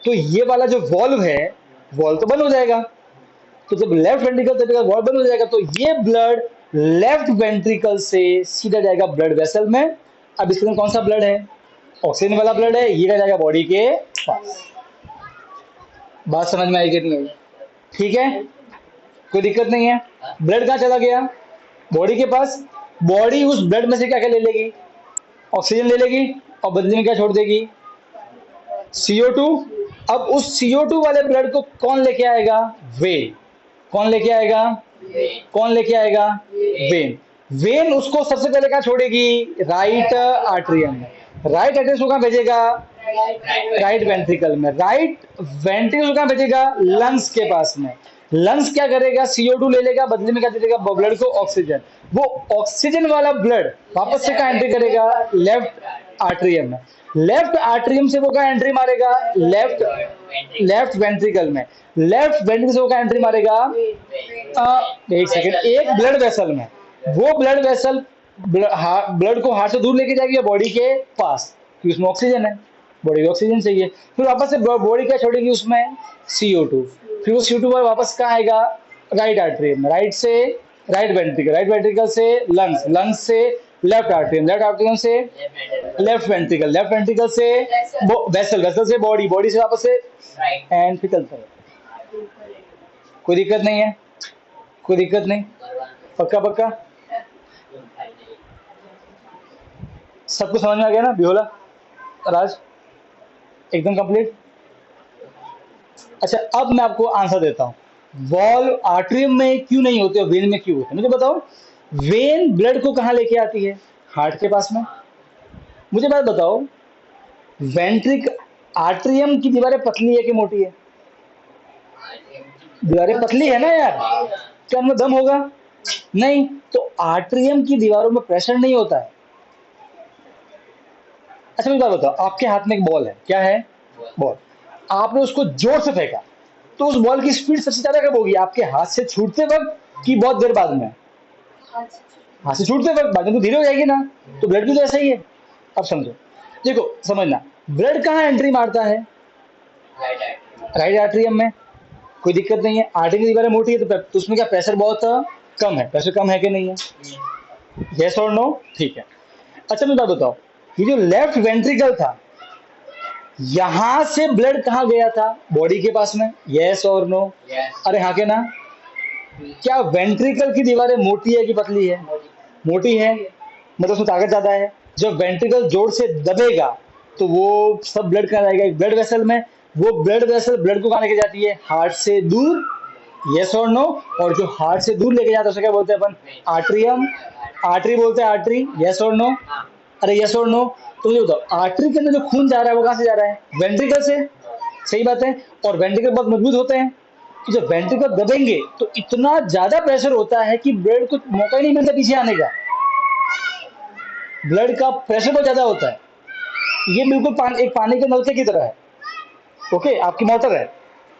तो ये वाला जो वॉल्व है, वॉल्व तो बंद हो जाएगा। तो जब लेफ्ट वेंट्रिकल दबेगा वॉल्व बंद हो जाएगा, तो ये ब्लड लेफ्ट वेंट्रिकल से सीधा जाएगा ब्लड वेसल में। अब इसके अंदर कौन सा ब्लड है, ऑक्सीजन वाला ब्लड है, ये जाएगा बॉडी के पास। बात समझ में आई कि नहीं आई, ठीक है, कोई दिक्कत नहीं है। ब्लड कहाँ चला गया, बॉडी के पास। बॉडी उस ब्लड में से क्या क्या ले लेगी, ऑक्सीजन ले लेगी, और बदले में क्या छोड़ देगी, CO2। अब उस CO2 वाले ब्लड को कौन लेके आएगा, वेन। कौन लेके आएगा, कौन लेके आएगा, वेन। वेन उसको सबसे पहले कहाँ छोड़ेगी, राइट आर्टरियम में। राइट आर्टरियम को कहाँ भेजेगा, राइट वेंट्रिकल में। राइट वेंट्रिकल को कहाँ भेजेगा, लंग्स के पास में। लंग्स क्या करेगा, CO2 ले लेगा, बदले में क्या दे देगा, ब्लड को ऑक्सीजन। वो ऑक्सीजन वाला ब्लड वापस से कहाँ एंट्री करेगा, लेफ्ट आर्टरियम में। लेफ्ट आर्टरियम से वो कहाँ एंट्री मारेगा, लेफ्ट वेंट्रिकल में। लेफ्ट वेंट्रिकल से वो कहाँ एंट्री मारेगा, एक सेकेंड, एक ब्लड वेसल में। वो ब्लड वेसल ब्लड को हार्ट से दूर लेके जाएगी बॉडी के पास, क्योंकि उसमें ऑक्सीजन है, बॉडी को ऑक्सीजन चाहिए। फिर वापस से बॉडी क्या छोड़ेगी उसमें, CO2। फिर वो CO2 वापस कहाँ आएगा, राइट आर्टरियम में। राइट से राइट वेंट्रिकल, राइट वेंट्रिकल से लंग्स, लंग्स से लेफ्ट आर्टरियम, लेफ्ट आर्टरियम से लेफ्ट वेंट्रिकल, लेफ्ट वेंट्रिकल से वेसल, वेसल से बॉडी, बॉडी से वापस से एंड फिर चलता है। कोई दिक्कत नहीं है, कोई दिक्कत नहीं, पक्का पक्का सब कुछ समझ में आ गया ना, बिहोला राज, एकदम कंप्लीट। अच्छा, अब मैं आपको आंसर देता हूँ, वॉल्व आर्टरियम में क्यों नहीं होते और वेन में क्यों होते, मुझे बताओ। वेन ब्लड को कहाँ लेके आती है, हार्ट के पास में। मुझे बात बताओ, वेंट्रिक आर्टरियम की दीवारें पतली है कि मोटी है, दीवारें पतली है ना यार, क्या उनमें दम होगा, नहीं। तो आर्टरियम की दीवारों में प्रेशर नहीं होता है। अच्छा मुझे बात बताओ, आपके हाथ में एक बॉल है, क्या है, बॉल। आपने उसको जोर से फेंका, तो उस बॉल की स्पीड सबसे ज्यादा कब होगी, आपके हाथ से छूटते वक्त कि बहुत देर बाद में, हाथ से छूटते वक्त, बाद में तो धीरे हो जाएगी ना। तो ब्लड भी तो ऐसा ही है। अब समझो, देखो समझना, ब्लड कहाँ एंट्री मारता है, राइट आर्टरियम में, कोई दिक्कत नहीं है। आर्टरी की दीवारें मोटी है तो उसमें क्या प्रेशर बहुत कम है, प्रेशर कम है कि नहीं है, यस और नो, ठीक है। अच्छा मुझे बात बताओ, ये जो लेफ्ट वेंट्रिकल था, यहां से ब्लड कहाँ गया था, बॉडी के पास में, यस और नो, अरे हाँ के ना। क्या वेंट्रिकल की दीवारें मोटी है कि पतली है, मोटी है, मतलब उसमें ताकत ज्यादा है। जब वेंट्रिकल जोर से दबेगा तो वो सब ब्लड कहाँ जाएगा, एक ब्लड वेसल में। वो ब्लड वेसल ब्लड को कहाँ लेके जाती है, हार्ट से दूर, यस और नो। और जो हार्ट से दूर लेके जाता है उसे क्या बोलते हैं अपन, आर्ट्रियम, आर्टरी बोलते हैं, आर्टरी, यस और नो। हाँ अरे यस और नो। तो मुझे बताओ, आर्टरी के अंदर जो खून जा रहा है वो कहाँ से जा रहा है, वेंट्रिकल से, सही बात है। और वेंट्रिकल बहुत मजबूत होते हैं, तो जब वेंट्रिकल दबेंगे तो इतना ज्यादा प्रेशर होता है कि ब्लड को मौका ही नहीं मिलता पीछे आने का, ब्लड का प्रेशर बहुत ज्यादा होता है। ये बिल्कुल एक पानी के नलके की तरह है। ओके, आपकी मोटर है,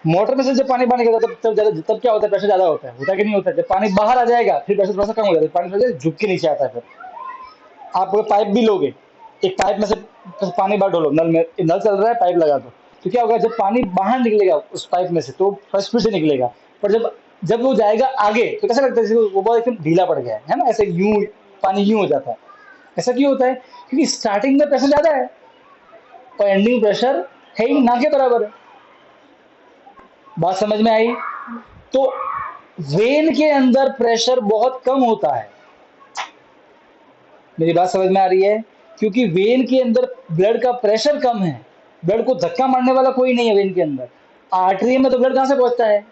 मोटर में से जब पानी बाहर निकलता है तब क्या होता है, प्रेशर ज्यादा होता है कि नहीं होता है। जब पानी बाहर आ जाएगा फिर प्रेशर थोड़ा सा कम हो जाता है, पानी थोड़ा सा झुक के नीचे आता है। फिर आप अगर पाइप भी लोगे, एक पाइप में से पानी बाहर ढोलो, नल में नल चल रहा है, पाइप लगा दो, तो क्या होगा, जब पानी बाहर निकलेगा उस पाइप में से तो फर्स्ट स्पीड से निकलेगा, पर जब जब वो जाएगा आगे तो कैसा लगता है, जैसे वो बहुत एकदम ढीला पड़ गया है ना, ऐसे यूं पानी यूं हो जाता है। ऐसा क्यों होता है, क्योंकि स्टार्टिंग में प्रेशर ज्यादा है और एंडिंग प्रेशर है ही ना के बराबर है। बात समझ में आई। तो वेन के अंदर प्रेशर बहुत कम होता है, मेरी बात समझ में आ रही है, क्योंकि वेन के अंदर ब्लड का प्रेशर कम है, ब्लड को धक्का मारने वाला कोई नहीं है वेन के अंदर। आर्टरियम में तो ब्लड कहाँ से पहुंचता है,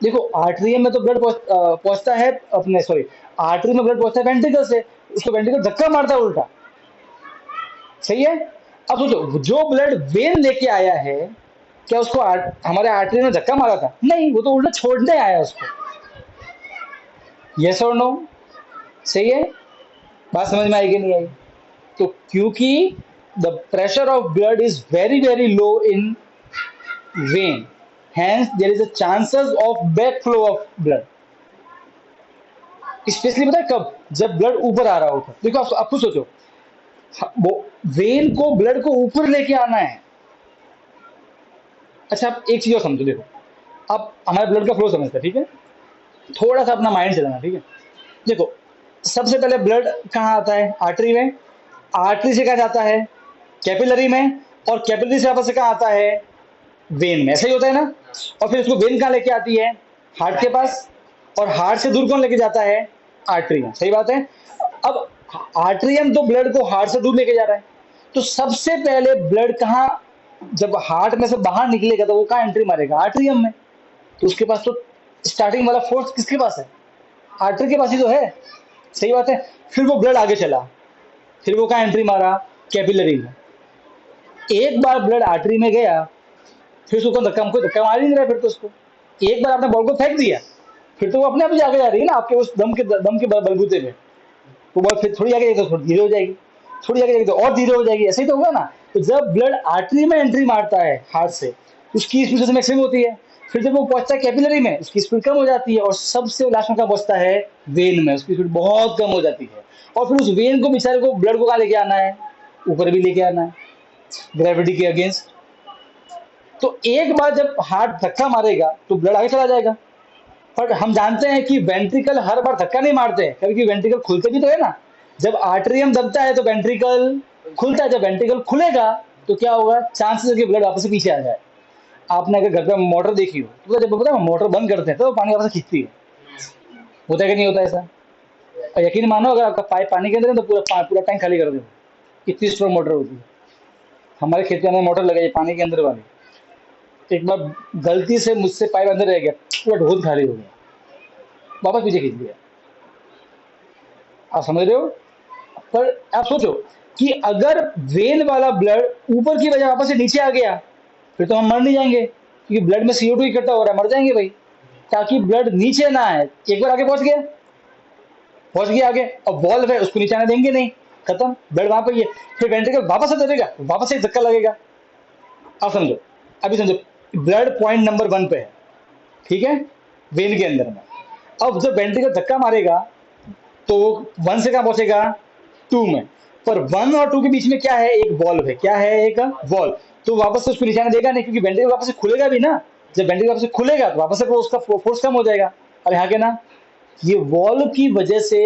देखो आर्टरियम में तो ब्लड पहुंचता है अपने, सॉरी, आर्टरी में ब्लड पहुंचता है वेंट्रिकल से, उसको वेंट्रिकल धक्का मारता है उल्टा, सही है। अब सोचो, जो ब्लड वेन लेके आया है, क्या उसको हमारे आर्टरी में धक्का मारा था, नहीं, वो तो उल्टा छोड़ने आया उसको, यस और नो, सही है। बात समझ में आई कि नहीं आई। तो क्योंकि the pressure of blood is very very low in when, hence there is a chances of backflow of blood, specially पता है कब, जब ब्लड ऊपर आ रहा होता है। देखो आप खुद सोचो, वो वेन को ब्लड को ऊपर लेके आना है। अच्छा, आप एक चीज और समझो, देखो आप हमारे ब्लड का फ्लो समझते हैं, ठीक है, थोड़ा सा अपना माइंड चलाना, ठीक है। देखो, सबसे पहले ब्लड कहाँ आता है, आर्टरी में, आर्टरी से कहाँ जाता है, कैपिलरी में, और कैपिलरी से वापस से कहाँ आता है, वेन में, ऐसा ही होता है ना। और फिर उसको वेन कहाँ लेके आती है, हार्ट के पास, और हार्ट से दूर कौन लेके जाता है, आर्टरियम, सही बात है। अब आर्टरियम तो ब्लड को हार्ट से दूर लेके जा रहा है, तो सबसे पहले ब्लड कहाँ, जब हार्ट में से बाहर निकलेगा तो वो कहाँ एंट्री मारेगा, आर्टरियम में। तो उसके पास तो स्टार्टिंग वाला फोर्स किसके पास है, आर्टरी के पास ही तो है, सही बात है। फिर वो ब्लड आगे चला, फिर वो कहाँ एंट्री मारा, कैपिलरी में। एक बार ब्लड आर्टरी में गया, फिर उसको हमको धक्का मार ही नहीं रहा, फिर तो उसको एक बार आपने बॉल को फेंक दिया, फिर तो वो अपने आप ही आगे जा रही है ना, आपके उस दम के बलबूते पे। वो बॉल फिर थोड़ी आगे जाएगी तो थोड़ी धीरे हो जाएगी, थोड़ी आगे जाएगी तो और धीरे हो जाएगी, ऐसे ही तो होगा ना। तो जब ब्लड आर्टरी में एंट्री मारता है हार्ट से, उसकी स्पीड मैक्सिमम होती है। फिर जब वो पहुंचता है कैपिलरी में, उसकी स्पीड कम हो जाती है, और सबसे लास्ट में कहाँ पहुंचता है, वेन में, उसकी स्पीड बहुत कम हो जाती है। और फिर उस वेन को बेचारे को ब्लड को कहाँ लेके आना है, ऊपर भी लेके आना है, ग्रेविटी के अगेंस्ट। तो एक बार जब हार्ट धक्का मारेगा तो ब्लड आगे चला जाएगा। पर हम जानते हैं कि वेंट्रिकल हर बार धक्का नहीं मारते हैं, कभी वेंट्रिकल खुलते भी तो है ना। जब आर्टरियम दबता है तो वेंट्रिकल खुलता है, जब वेंट्रिकल खुलेगा तो क्या होगा, चांसेस है कि ब्लड वापस से पीछे आ जाए। आपने अगर घर पे मोटर देखी हो तो जब पता है मोटर बंद करते हैं तो पानी वापस से खींचती है, होता है कि नहीं होता ऐसा। और यकीन मानो, अगर आपका पाइप पानी के अंदर है तो पूरा पूरा टैंक खाली कर दो, इतनी स्ट्रॉन्ग मोटर होती है। हमारे खेत के अंदर मोटर लगाई पानी के अंदर वाली, एक बार गलती से मुझसे पाइप अंदर रह गया, पूरा ढोल खाली हो गया, वापस पीछे खींच लिया। आप समझ रहे हो। पर आप सोचो कि अगर वेन वाला ब्लड ऊपर की वजह वापस से नीचे आ गया, फिर तो हम मर नहीं जाएंगे, क्योंकि ब्लड में CO2 इकट्ठा हो रहा है, मर जाएंगे भाई। ताकि ब्लड नीचे ना आए, एक बार आगे पहुंच गया आगे, और बॉल है उसको नीचे आने देंगे नहीं, खत्म, ब्लड वहां पर ही है। फिर वेंट्रिकल वापस से दबेगा, वापस से धक्का लगेगा। आप समझो, अभी समझो, ब्लड पॉइंट नंबर 1 पे है, ठीक है, वेन के अंदर में। अब जब वेंट्रिकल धक्का मारेगा तो 1 से कहाँ पहुंचेगा, 2 में। पर 1 और 2 के बीच में क्या है, एक वॉल्व है, क्या है, एक वॉल्व। तो वापस से उसको निशाना देगा नहीं, क्योंकि वेंट्रिकल वापस से खुलेगा भी ना। जब वेंट्रिकल वापस से खुलेगा तो वापस से उसका फोर्स कम हो जाएगा, और यहाँ के ना, ये वॉल्व की वजह से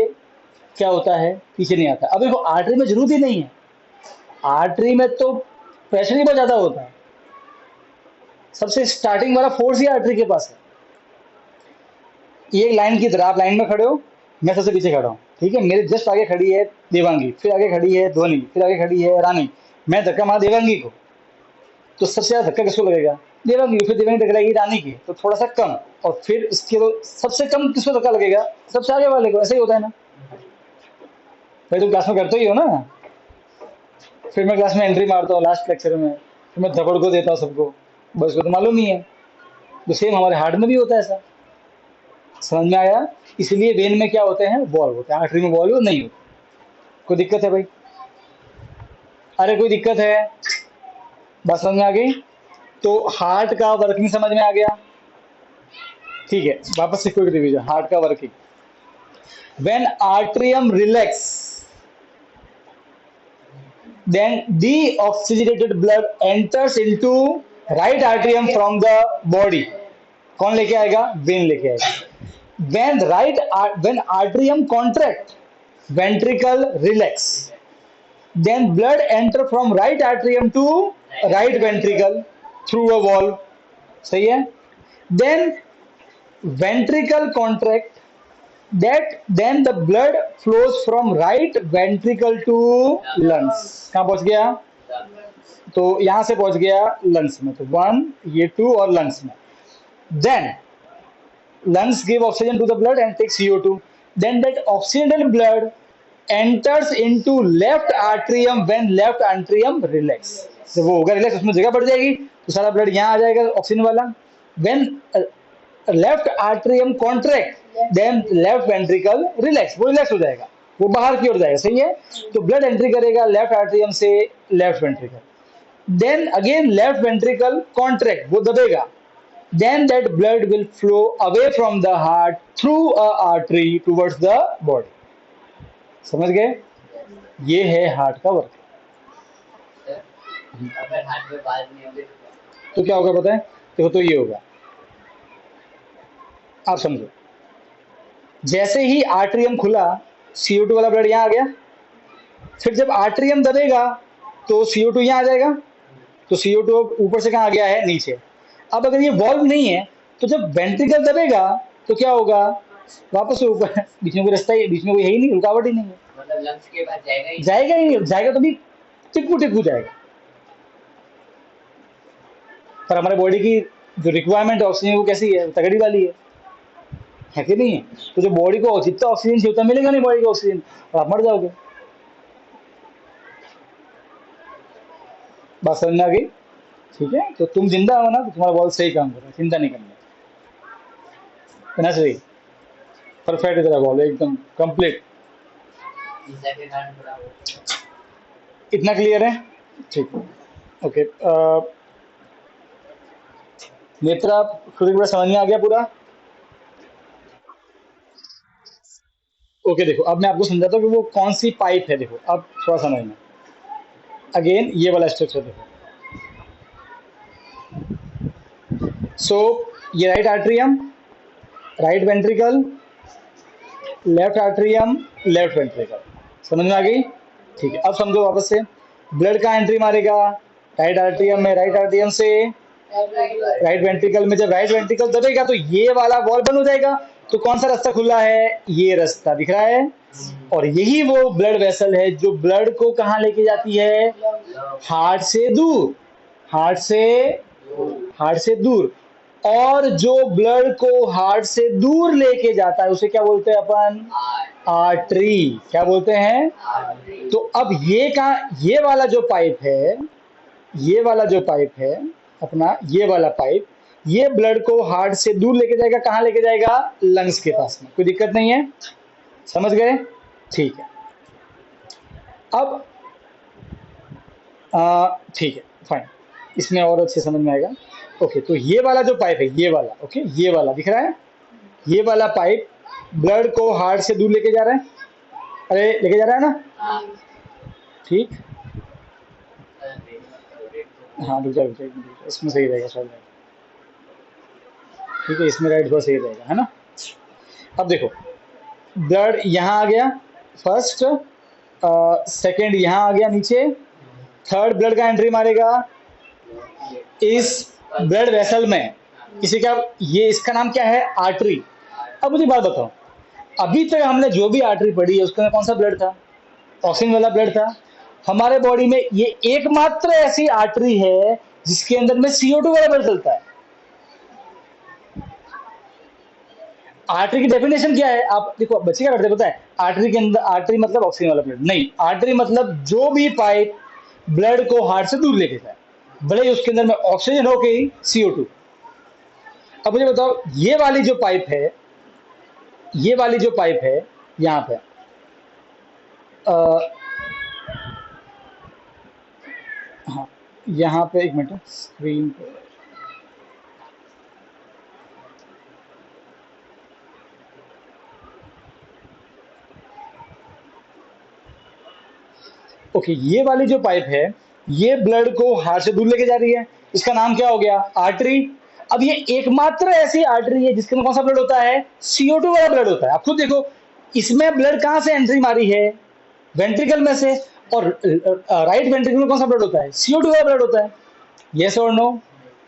क्या होता है, पीछे नहीं आता। अब देखो आर्टरी में जरूरत ही नहीं है, आर्टरी में तो प्रेशर ही बहुत ज्यादा होता है, सबसे स्टार्टिंग वाला फोर्स ही आर्टरी के पास है। ये लाइन की तरह, आप लाइन में खड़े हो, मैं सबसे पीछे खड़ा हूँ, ठीक है, मेरे जस्ट आगे खड़ी है देवांगी, फिर आगे खड़ी है ध्वनि, फिर आगे खड़ी है रानी, मैं धक्का मारा देवांगी को, तो सबसे ज्यादा धक्का किसको लगेगा? देवांगी को। फिर देवांगी टकराएगी रानी की, तो थोड़ा सा कम, और फिर इसके तो सबसे कम किसको धक्का लगेगा? सबसे आगे वाले को। ऐसे ही होता है ना भाई, तुम क्लास में करते ही हो ना। फिर मैं क्लास में एंट्री मारता हूँ लास्ट लेक्चर में, फिर मैं थप्पड़ को देता हूँ सबको, बस को तो मालूम ही है। तो सेम हमारे हार्ट में भी होता है ऐसा, समझ में आया? इसलिए वेन में क्या होते हैं? बॉल होते हैं, आर्टरी में बॉल नहीं होते। कोई दिक्कत है भाई? अरे कोई दिक्कत है? बात समझ में आ गई? तो हार्ट का वर्किंग समझ में आ गया? ठीक है, वापस से क्विक रिवीजन हार्ट का working. When atrium relax, then deoxygenated blood enters into right atrium from the body. कौन लेके आएगा? वेन लेके आएगा। when atrium contract, ventricle relax, then blood enter from right atrium to right ventricle through a valve. सही है? then ventricle contract, that then the blood flows from right ventricle to lungs. कहाँ पहुंच गया? तो यहां से पहुंच गया लंग्स में, तो 1 ये 2 और लंग्स में। then lungs give oxygen to the blood and take CO2, then that oxygenated blood enters into left atrium when left atrium relax. तो वो होगा रिलैक्स, उसमें जगह बढ़ जाएगी, तो सारा ब्लड यहाँ आ जाएगा ऑक्सीजन वाला। when left atrium contract, then left ventricle relax, वो रिलैक्स हो जाएगा, वो बाहर की ओर जाएगा। सही है? तो ब्लड एंट्री करेगा लेफ्ट आर्ट्रियम से left ventricle, then again left ventricle contract, वो दबेगा, then that blood will flow away from the heart through a artery towards the body. समझ गए? ये है हार्ट का वर्क। अगर हाथ में बाल नहीं होंगे तो क्या होगा पता है? देखो, तो ये होगा, आप समझो, जैसे ही आर्ट्रियम खुला, CO2 वाला ब्लड यहाँ आ गया, फिर जब आर्ट्रियम दबेगा तो CO2 यहाँ आ जाएगा, तो CO2 ऊपर से कहाँ आ गया है? नीचे। अब अगर ये वॉल्व नहीं है, तो जब वेंट्रिकल दबेगा तो क्या होगा? वापस ऊपर, बीच में कोई रास्ता ही, बीच में कोई है ही नहीं, रुकावट ही नहीं है, मतलब लंग्स के बाद जाएगा ही जाएगा ही नहीं, जाएगा तो भी टिप्पू टिप्पू जाएगा। पर हमारे बॉडी की जो रिक्वायरमेंट ऑक्सीजन वो कैसी है? तगड़ी वाली है कि नहीं है? तो जो बॉडी को जितना ऑक्सीजन चाहिए उतना मिलेगा नहीं बॉडी को ऑक्सीजन, और आप मर जाओगे। बात समझ में आ गई? ठीक है, तो तुम जिंदा हो ना, तो तुम्हारा बॉल सही काम कर रहा है, चिंता नहीं करना सही, परफेक्ट है तेरा बॉल, एकदम कंप्लीट। पिज्जा के कारण थोड़ा इतना क्लियर है? ठीक, ओके। नेत्रा, खुद पूरा समझ में आ गया पूरा? ओके, देखो अब मैं आपको समझाता हूँ कि वो कौन सी पाइप है। देखो अब थोड़ा समझना, अगेन ये वाला स्ट्रक्चर देखो। सो ये right atrium, right ventricle, left atrium, left ventricle, समझ में आ गई? ठीक है, अब समझो वापस से, ब्लड का एंट्री मारेगा राइट आर्ट्रियम में, राइट आर्ट्रियम से राइट वेंट्रिकल में, जब राइट वेंट्रिकल दबेगा तो ये वाला वॉल बंद हो जाएगा, तो कौन सा रास्ता खुला है? ये रास्ता दिख रहा है, और यही वो ब्लड वेसल है जो ब्लड को कहाँ लेके जाती है? हार्ट से दूर, हार्ट से दूर। और जो ब्लड को हार्ट से दूर लेके जाता है उसे क्या बोलते हैं अपन? आर्टरी। क्या बोलते हैं? तो अब ये कहाँ, ये वाला जो पाइप है, ये वाला जो पाइप है अपना, ये वाला पाइप, ये ब्लड को हार्ट से दूर लेके जाएगा, कहाँ लेके जाएगा? लंग्स के पास में। कोई दिक्कत नहीं है? समझ गए? ठीक है। अब ठीक है, फाइन, इसमें और अच्छे समझ में आएगा। ओके, तो ये वाला जो पाइप है, ये वाला, ओके, ये वाला दिख रहा है, ये वाला पाइप ब्लड को हार्ट से दूर लेके जा रहा है। अरे लेके जा रहा है ना? ठीक, हाँ, रुक जाओ, इसमें सही रहेगा शायद। ठीक है, इसमें राइट थोड़ा सही रहेगा, है ना? अब देखो, ब्लड यहाँ आ गया फर्स्ट, सेकंड यहाँ आ गया नीचे, थर्ड ब्लड का एंट्री मारेगा इस ब्लड वेसल में, इसी का, ये इसका नाम क्या है? आर्टरी। अब मुझे बात बताओ, अभी तक हमने जो भी आर्टरी पढ़ी है उसके अंदर कौन सा ब्लड था? ऑक्सीजन वाला ब्लड था। हमारे बॉडी में ये एकमात्र ऐसी आर्टरी है जिसके अंदर में CO2 वाला ब्लड चलता है। आर्टरी की डेफिनेशन क्या है? आप देखो बच्चे क्या करते हैं पता है, आर्टरी के अंदर, आर्टरी मतलब ऑक्सीजन वाला ब्लड नहीं, आर्टरी मतलब जो भी पाइप ब्लड को हार्ट से दूर लेके जाए, भले ही उसके अंदर में ऑक्सीजन हो के ही CO2। अब मुझे बताओ, ये वाली जो पाइप है, ये वाली जो पाइप है यहाँ पे, हाँ यहाँ पे, एक मिनट स्क्रीन पे, ओके, ये वाली जो पाइप है ये ब्लड को हार्ट से दूर लेके जा रही है, इसका नाम क्या हो गया? आर्टरी। अब ये एकमात्र ऐसी आर्टरी है जिसके अंदर कौन सा ब्लड होता है? CO2 वाला ब्लड होता है। आप खुद देखो, इसमें ब्लड कहां से एंट्री मारी है? वेंट्रिकल में से। और राइट वेंट्रिकल में कौन सा ब्लड होता है? CO2 वाला ब्लड होता है। यस और नो?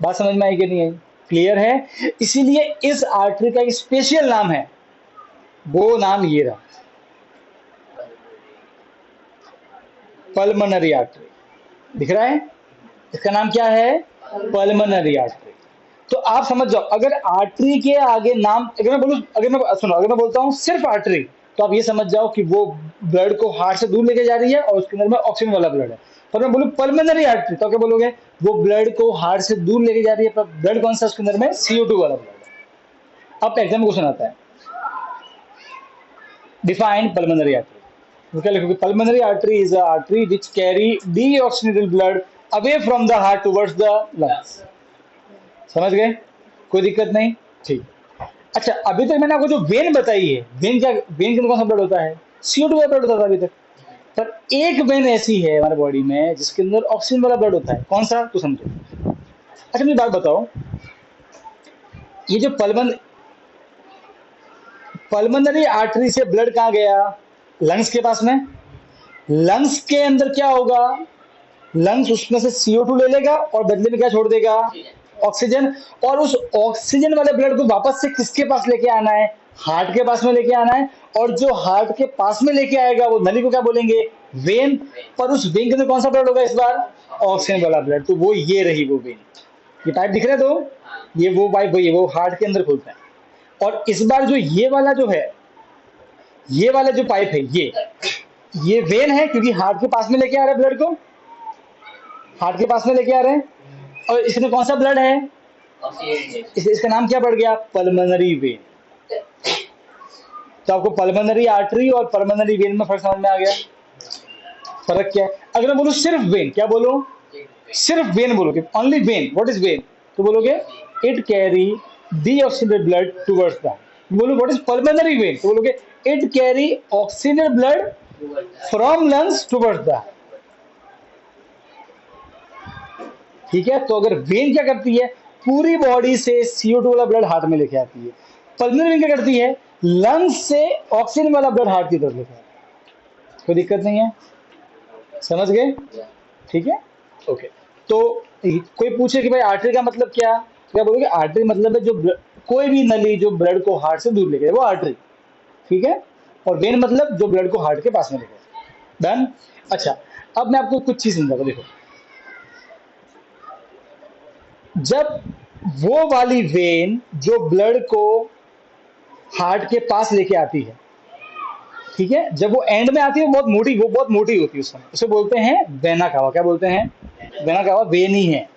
बात समझ में आई कि नहीं आई? क्लियर है? इसीलिए इस आर्टरी का एक स्पेशल नाम है, वो नाम ये रहा, पल्मोनरी आर्टरी। दिख रहा है? इसका नाम क्या है? Pulmonary artery. तो आप समझ जाओ, अगर आर्टरी के आगे नाम, अगर मैं बोलूं, अगर मैं सुनो, अगर मैं बोलता हूं सिर्फ आर्टरी, तो आप ये समझ जाओ कि वो ब्लड को हार्ट से दूर लेके जा रही है और उसके अंदर में ऑक्सीजन वाला ब्लड है। पर मैं बोलूं पल्मोनरी आर्टरी, तो क्या बोलोगे? वो ब्लड को हार्ट से दूर लेके जा रही है, पर ब्लड कौन सा उसके अंदर में? CO2 वाला ब्लड है। अब एग्जाम में क्वेश्चन आता है, डिफाइन पल्मोनरी आर्टरी। तो क्या लिखोगे? Pulmonary artery is a artery which carry deoxygenated blood away from the heart towards the lungs. समझ गए? कोई दिक्कत नहीं? ठीक। अच्छा, अभी तक मैंने आपको जो वेन बताई है, वेन क्या, वेन के अंदर कौन सा ब्लड होता है? CO2 वाला ब्लड होता था अभी तक। पर एक वेन ऐसी है हमारे बॉडी में जिसके अंदर ऑक्सीजन वाला ब्लड होता है। कौन सा? तो समझो। अच्छा मुझे बात बताओ, ये जो पल्मोनरी आर्टरी से ब्लड कहाँ गया? लंग्स के पास में। लंग्स के अंदर क्या होगा? लंग्स उसमें से CO2 ले लेगा और बदले में क्या छोड़ देगा? ऑक्सीजन। और उस ऑक्सीजन वाले ब्लड को वापस से किसके पास लेके आना है? हार्ट के पास में लेके आना है। और जो हार्ट के पास में लेके आएगा वो नली को क्या बोलेंगे? वेन। पर उस वेन के अंदर कौन सा ब्लड होगा इस बार? ऑक्सीजन वाला ब्लड। तो वो ये रही वो वेन। ये पाइप दिख रहा है? तो ये वो पाइप, वही वो हार्ट के अंदर खुलता है। और इस बार जो ये वाला जो है, ये वाला जो पाइप है, ये वेन है, क्योंकि हार्ट के पास में लेके आ रहा है ब्लड को, हार्ट के पास में लेके आ रहे हैं। और इसमें कौन सा ब्लड है? इसका नाम क्या पड़ गया? Pulmonary vein. तो आपको पल्मोनरी आर्टरी और पल्मोनरी वेन में फर्क समझ में आ गया? फर्क क्या है? अगर मैं बोलूं सिर्फ वेन, क्या बोलो? सिर्फ वेन बोलोगे, only when. What is when? तो बोलोगे it carry deoxygenated blood towards the. बोलो व्हाट इज पल्मोनरी वेन? तो बोलोगे it carry oxygenated blood from lungs towards the. ठीक है? तो अगर वेन क्या करती है? पूरी बॉडी से CO2 वाला ब्लड हार्ट में लेके आती है। पल्मोनरी वेन क्या करती है? लंग्स से ऑक्सीजन वाला ब्लड हार्ट की तरफ लेके आती है। कोई दिक्कत नहीं है? समझ गए? ठीक है, ओके। तो कोई पूछे कि भाई आर्टरी का मतलब क्या, तो क्या बोलोगे? आर्टरी मतलब है जो कोई भी नली जो ब्लड को हार्ट से दूर लेके जाए, वो आर्टरी। ठीक है? और वेन मतलब जो ब्लड को हार्ट के पास में लेके जाए। डन? अच्छा, अब मैं आपको कुछ चीज समझाता हूं। देखो, जब वो वाली वेन जो ब्लड को हार्ट के पास लेके आती है, ठीक है, जब वो एंड में आती है, वो बहुत मोटी होती है उस समय, उसे बोलते हैं वेना कावा। क्या बोलते हैं? वेना कावा वेन ही है।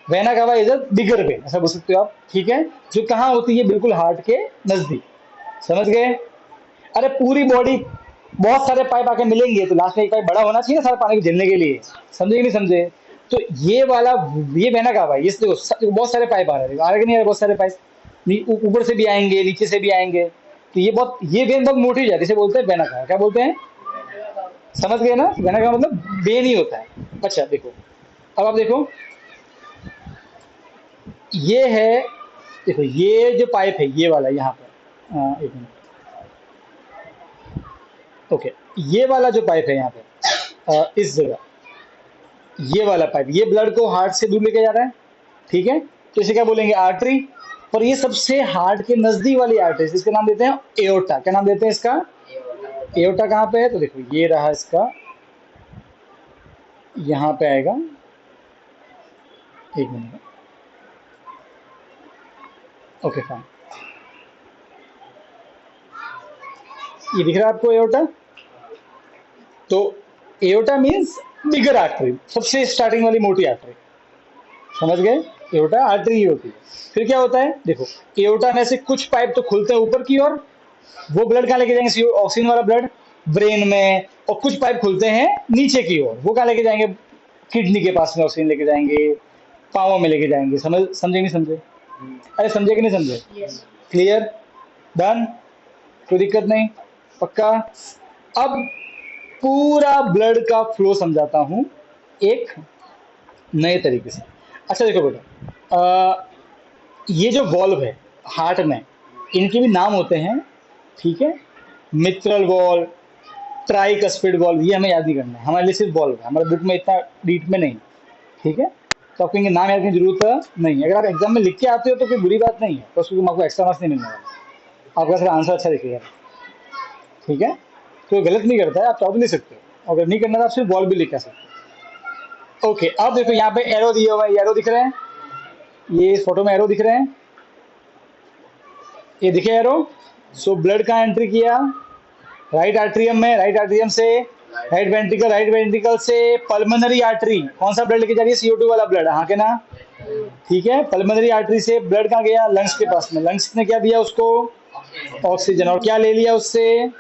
Vena cava is a bigger when, ऐसा बोल सकते हो आप। ठीक है? जो कहाँ होती है? बिल्कुल हार्ट के नजदीक। समझ गए? अरे पूरी बॉडी बहुत सारे पाइप आके मिलेंगे तो लास्ट में एक पाइप बड़ा होना चाहिए ना सारा पानी को झेलने के लिए। समझे कि नहीं समझे? तो ये वाला, ये वेना कावा है। ये देखो बहुत सारे पाइप आ रहे हैं, आ रहे कि नहीं आ रहे? बहुत सारे पाइप ऊपर से भी आएंगे, नीचे से भी आएंगे। तो ये वेन बहुत मोटी हो जाती है, इसे बोलते हैं वेना कावा। क्या बोलते हैं? समझ गए ना? वेना कावा मतलब वेन ही होता है। अच्छा देखो, अब आप देखो, ये है, देखो ये जो पाइप है ये वाला यहाँ पर, एक मिनट, ओके, ये वाला जो पाइप है यहाँ पे, इस जगह, ये वाला पाइप, ये ब्लड को हार्ट से दूर लेके जा रहा है। ठीक है? तो इसे क्या बोलेंगे? आर्टरी। और ये सबसे हार्ट के नजदीक वाली आर्टरी, इसका नाम देते हैं एओर्टा। क्या नाम देते हैं इसका? एओर्टा कहाँ पे है? तो देखो ये रहा इसका, यहाँ पे आएगा, एक मिनट, ओके फाइन, ये दिख रहा है आपको एओर्टा? तो एओर्टा मीन्स बिगर आर्टरी, सबसे स्टार्टिंग वाली मोटी आर्टरी, समझ गए? एओर्टा आर्टरी ही होती है। फिर क्या होता है, देखो एओर्टा में से कुछ पाइप तो खुलते हैं ऊपर की ओर, वो ब्लड कहाँ लेके जाएंगे? ऑक्सीजन वाला ब्लड ब्रेन में, और कुछ पाइप खुलते हैं नीचे की ओर, वो कहाँ लेके जाएंगे? किडनी के पास में ऑक्सीजन लेके जाएंगे, पाँवों में लेके जाएंगे। समझे नहीं समझे? अरे समझे कि नहीं समझे? क्लियर? डन? कोई दिक्कत नहीं? पक्का? अब पूरा ब्लड का फ्लो समझाता हूं एक नए तरीके से। अच्छा देखो बेटा, ये जो वॉल्व है हार्ट में, इनके भी नाम होते हैं, ठीक है? मित्रल वॉल्व, ट्राइकस्पिड वॉल्व, ये हमें याद नहीं करना है, हमारे लिए सिर्फ वॉल्व है, हमारे बुक में इतना डीप में नहीं, ठीक है? तो आपको इनके नाम याद करने की जरूरत नहीं है। अगर आप एग्जाम में लिख के आते हो तो कोई बुरी बात नहीं है, तो उसको आपको एक्स्ट्रा मार्क्स नहीं मिलने वाला, आपका सिर्फ आंसर अच्छा दिखेगा, ठीक है? कोई गलत नहीं करता है, आप चाहो तो लिख सकते हो, अगर नहीं करना तो आप सिर्फ वॉल्व भी लिख सकते हो। ओके, अब देखो यहाँ पे एरो दिए हुए हैं, एरो दिख रहे हैं, ये इस फोटो में एरो दिख रहे हैं, ये दिखे एरो? सो ब्लड का एंट्री किया राइट आर्टरियम में, राइट आर्टरियम से राइट वेंट्रिकल, राइट वेंट्रिकल से पल्मोनरी आर्टरी, कौन सा ब्लड लेके जा रही है? CO2 वाला ब्लड, हाँ के ना? ठीक है, पल्मोनरी आर्टरी से ब्लड कहाँ गया? लंग्स के पास में, लंग्स ने क्या दिया उसको? ऑक्सीजन, और क्या ले लिया उससे?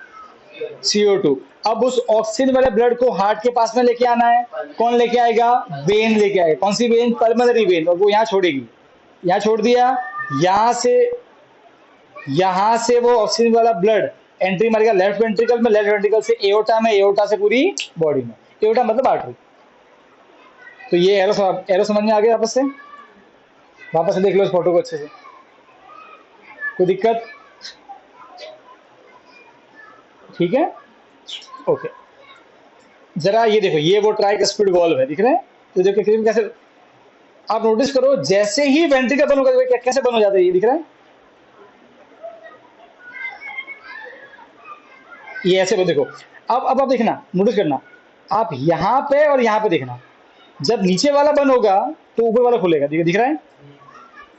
CO2। अब उस ऑक्सीजन वाले ब्लड को हार्ट के पास में लेके आना है, कौन लेके आएगा? वेन लेके आएगा। कौन सी वेन? पल्मोनरी वेन, और वो यहाँ छोड़ेगी, यहाँ छोड़ दिया, यहाँ से वो ऑक्सीजन वाला ब्लड एंट्री मारेगा लेफ्ट वेंट्रिकल में, लेफ्ट वेंट्रिकल से एओर्टा में, एओर्टा से पूरी बॉडी में, एओर्टा मतलब आर्टरी। तो ये एरो समझ में आ गया? वापस से देख लो इस फोटो को अच्छे से, कोई दिक्कत? ठीक है, ओके। जरा ये देखो, ये वो ट्राइकस्पिड वॉल्व है, दिख रहे हैं? तो देखो कैसे, आप नोटिस करो, जैसे ही वेंट्रिकल बंद होगा कैसे बंद हो जाता है, ये दिख रहा है? ये ऐसे देखो। अब आप देखना, नोटिस करना, आप यहाँ पे और यहाँ पे देखना, जब नीचे वाला बंद होगा तो ऊपर वाला खुलेगा, दिख रहा है?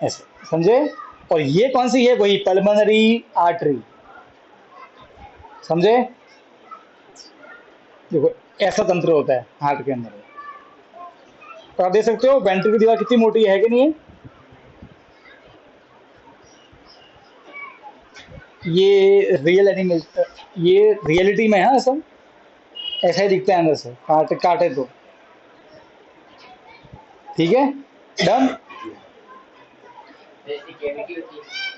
ऐसे, समझे? और ये कौन सी है? वही पल्मोनरी आर्टरी, समझे? देखो ऐसा तंत्र होता है हार्ट के अंदर। तो आप देख सकते हो वेंट्रिकल की दीवार कितनी मोटी है कि नहीं है? ये रियलिटी में है, ऐसा ही दिखता है अंदर से, काटे तो, ठीक है? डन?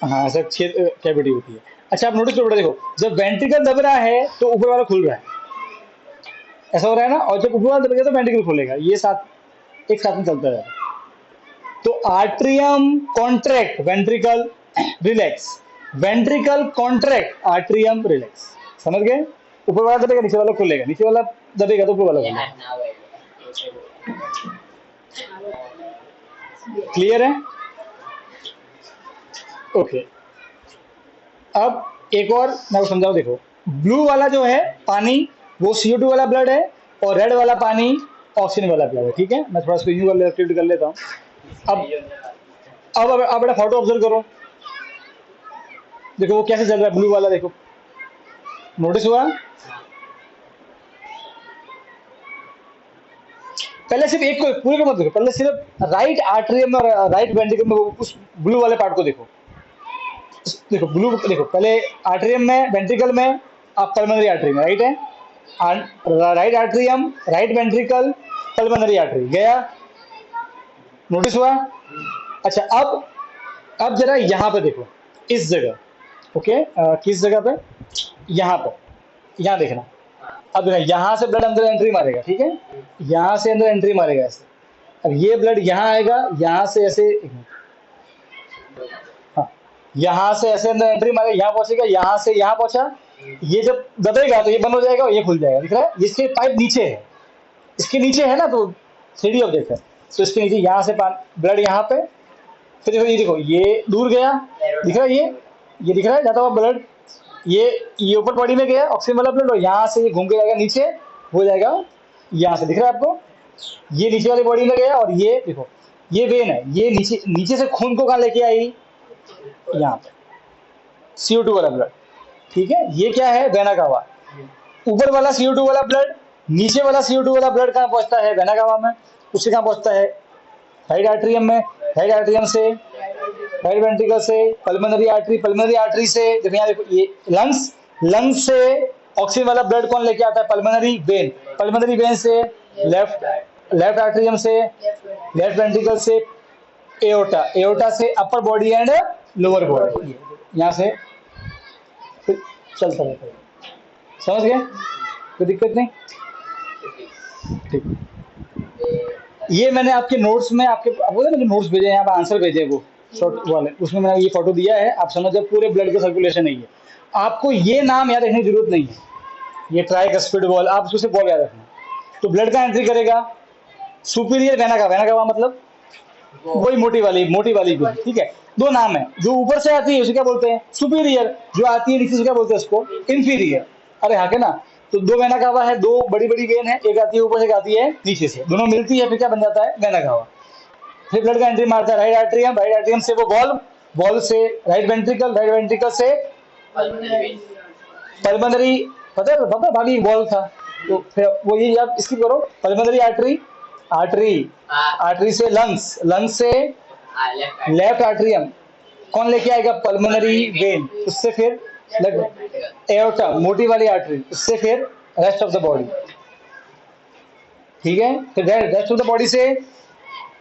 हाँ, ऐसा कैविटी होती है। अच्छा आप नोटिस करो बेटा, देखो जब वेंट्रिकल दब रहा है तो ऊपर वाला खुल रहा है, ऐसा हो रहा है ना? और जब ऊपर वाला दबेगा तो वेंट्रिकल खुलेगा, ये एक साथ में चलता है। तो atrium contract, ventricle relax, ventricle contract, atrium relax, समझ गए? ऊपर वाला दबेगा, नीचे वाला खुलेगा, नीचे वाला दबेगा तो ऊपर वाला खुलेगा। क्लियर है? ओके। अब एक और मैं समझाऊं, देखो ब्लू वाला जो है पानी, वो CO2 वाला ब्लड है, और रेड वाला पानी ऑक्सीजन वाला ब्लड है, ठीक है? मैं थोड़ा सा यूं कर लेता हूँ। अब बड़ा फोटो ऑब्जर्व करो, देखो वो कैसे चल रहा है ब्लू वाला, देखो नोटिस हुआ? पहले सिर्फ एक को, पूरे को मत देखो, पहले सिर्फ राइट आर्टरियम और राइट वेंट्रिकल में उस ब्लू वाले पार्ट को देखो। देखो ब्लू, देखो पहले आर्टरियम में, वेंट्रिकल में, आप पल्मोनरी आर्टरी में, राइट है? Right atrium, right ventricle, pulmonary artery गया, नोटिस हुआ? अच्छा अब जरा यहाँ पे देखो, इस जगह, ओके, किस जगह पे? यहाँ पे, यहाँ देखना। अब देखना, यहाँ से ब्लड अंदर एंट्री मारेगा, ठीक है? यहाँ से अंदर एंट्री मारेगा ऐसे। अब ये ब्लड यहाँ आएगा, यहाँ से ऐसे, हाँ, यहाँ से ऐसे अंदर एंट्री मारेगा, यहाँ पहुंचेगा, यहाँ से यहाँ पहुंचा, ये जब दबेगा तो ये बंद हो जाएगा और ये खुल जाएगा, दिख रहा है? इसके पाइप नीचे है, इसके नीचे है ना, तो 3D ऑब्जेक्ट है, तो इसके नीचे यहाँ से ब्लड यहाँ पे, फिर देखो ये दूर गया, दिख रहा है ये दिख रहा है जाता हुआ ब्लड, ये ऊपर बॉडी में गया ऑक्सीजन वाला ब्लड, और यहाँ से ये घूम के जाएगा नीचे, हो जाएगा यहाँ से, दिख रहा है आपको, ये नीचे वाली बॉडी में गया, और ये देखो ये वेन है, ये नीचे नीचे से खून को कहाँ लेके आई, यहाँ पे CO2 वाला ब्लड, ठीक है। ये क्या है, वेना कावा। ऊपर वाला CO2 वाला ब्लड, नीचे वाला CO2 वाला ब्लड कहाँ पहुंचता है, वेना कावा में, उससे कहाँ पहुंचता है, राइट आर्टरियम में, राइट आर्टरियम से राइट वेंट्रिकल से पल्मोनरी आर्टरी, पल्मोनरी आर्टरी से देखो यहाँ देखो ये लंग्स, लंग्स से ऑक्सीजन वाला ब्लड कौन लेके आता है, पल्मोनरी वेन, पल्मोनरी वेन से लेफ्ट आर्टरियम से, लेफ्ट वेंट्रिकल से एओर्टा, एओर्टा से upper body and lower body, यहाँ से फिर चलता रहता है, समझ गए, कोई दिक्कत नहीं, ठीक। ये मैंने आपके नोट्स में आपको ना नोट्स भेजे हैं, यहाँ पे आंसर भेजे वो शॉर्ट वाले, उसमें मैंने ये फोटो दिया है, आप समझ जाओ पूरे ब्लड का सर्कुलेशन है ये। आपको ये नाम याद रखने की जरूरत नहीं है, ये ट्राइकस्पिड वॉल, आप उसको सिर्फ वॉल याद रखना। तो ब्लड का एंट्री करेगा सुपीरियर वेना का, वेना का मतलब वही मोटी वाली वेन, ठीक है। दो नाम है, जो ऊपर से आती है उसे क्या बोलते हैं, सुपीरियर, जो आती है नीचे से क्या बोलते हैं उसको, इंफीरियर। अरे हाँ के ना, तो दो वेना कावा है, दो बड़ी बड़ी वेन है, एक आती है ऊपर से, एक आती है नीचे से, दोनों मिलती है, फिर क्या बन जाता है, वेना कावा। फिर ब्लड का एंट्री मारता है राइट आर्टरियम, राइट आर्टरियम से वो वॉल्व से राइट वेंट्रिकल, राइट वेंट्रिकल से पल्मोनरी, पता भाभी वॉल्व था, तो फिर वो ये आप इसकी करो, पल्मोनरी आर्टरी से लंग्स से लेफ्ट आर्टरियम, कौन लेके आएगा, पल्मोनरी वेन, उससे फिर एओर्टा मोटी वाली आर्टरी, उससे फिर रेस्ट ऑफ द बॉडी, ठीक है। फिर रेस्ट ऑफ द बॉडी से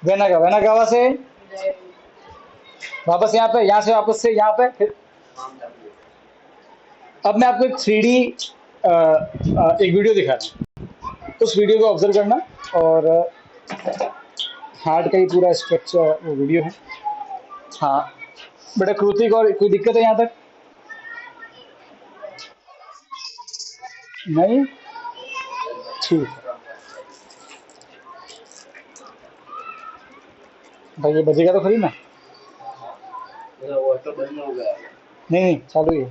वेना कावा से वापस यहाँ पे, यहाँ से वापस से यहाँ पे, फिर अब मैं आपको एक 3D एक वीडियो दिखा रहा हूँ, उस वीडियो को ऑब्जर्व करना, और हार्ट का ही पूरा स्ट्रक्चर वो वीडियो है। हाँ बेटा कृतिक, और कोई दिक्कत है यहाँ तक, नहीं, ठीक है भाई, ये बजेगा तो खरी ना, वो तो बंद हो गया, नहीं चालू ही है,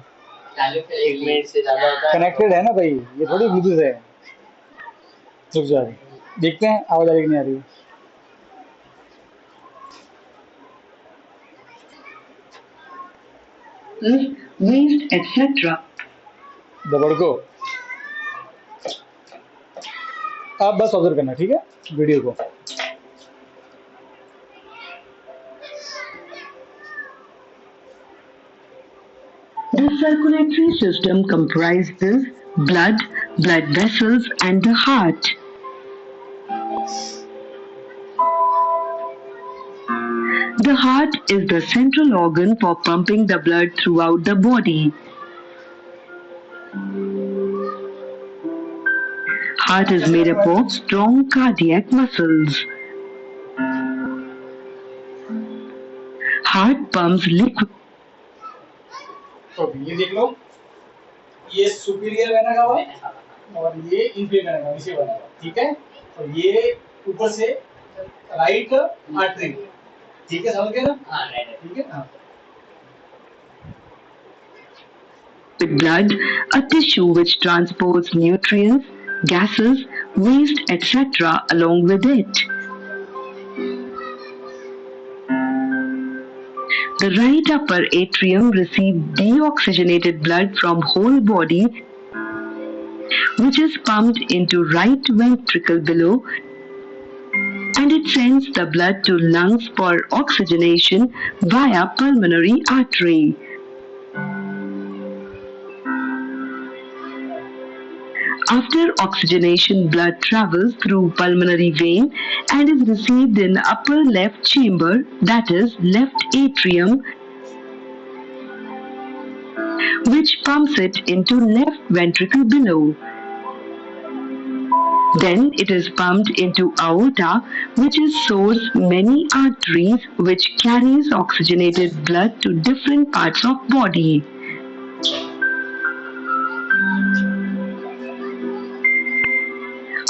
चालू पे 1 मिनट से ज्यादा होता है, कनेक्टेड है ना भाई, ये थोड़ी ब्लूटूथ है, रुक जा, देखते हैं आवाज आ रही कि नहीं आ रही। waste, etc. दबड़ को आप बस ऑब्जर्व करना, ठीक है, वीडियो को। The circulatory system comprises blood, blood vessels, and the heart. The heart is the central organ for pumping the blood throughout the body. Heart is made up of strong cardiac muscles. Heart pumps liquid. तो ये देख लो, ये superior vena cava और ये inferior vena cava, नीचे वाला, ठीक है, और ये ऊपर से राइट आर्टरी, ठीक है, समझ गए ना, हाँ राइट, ठीक है, हाँ। With blood, a tissue which transports nutrients, gases, waste, etc. along with it. The right upper atrium receives deoxygenated blood from whole body, which is pumped into right ventricle below, and it sends the blood to lungs for oxygenation via pulmonary artery. After oxygenation, blood travels through pulmonary vein and is received in upper left chamber, that is left atrium, which pumps it into left ventricle below. Then it is pumped into aorta, which is source many arteries which carries oxygenated blood to different parts of body.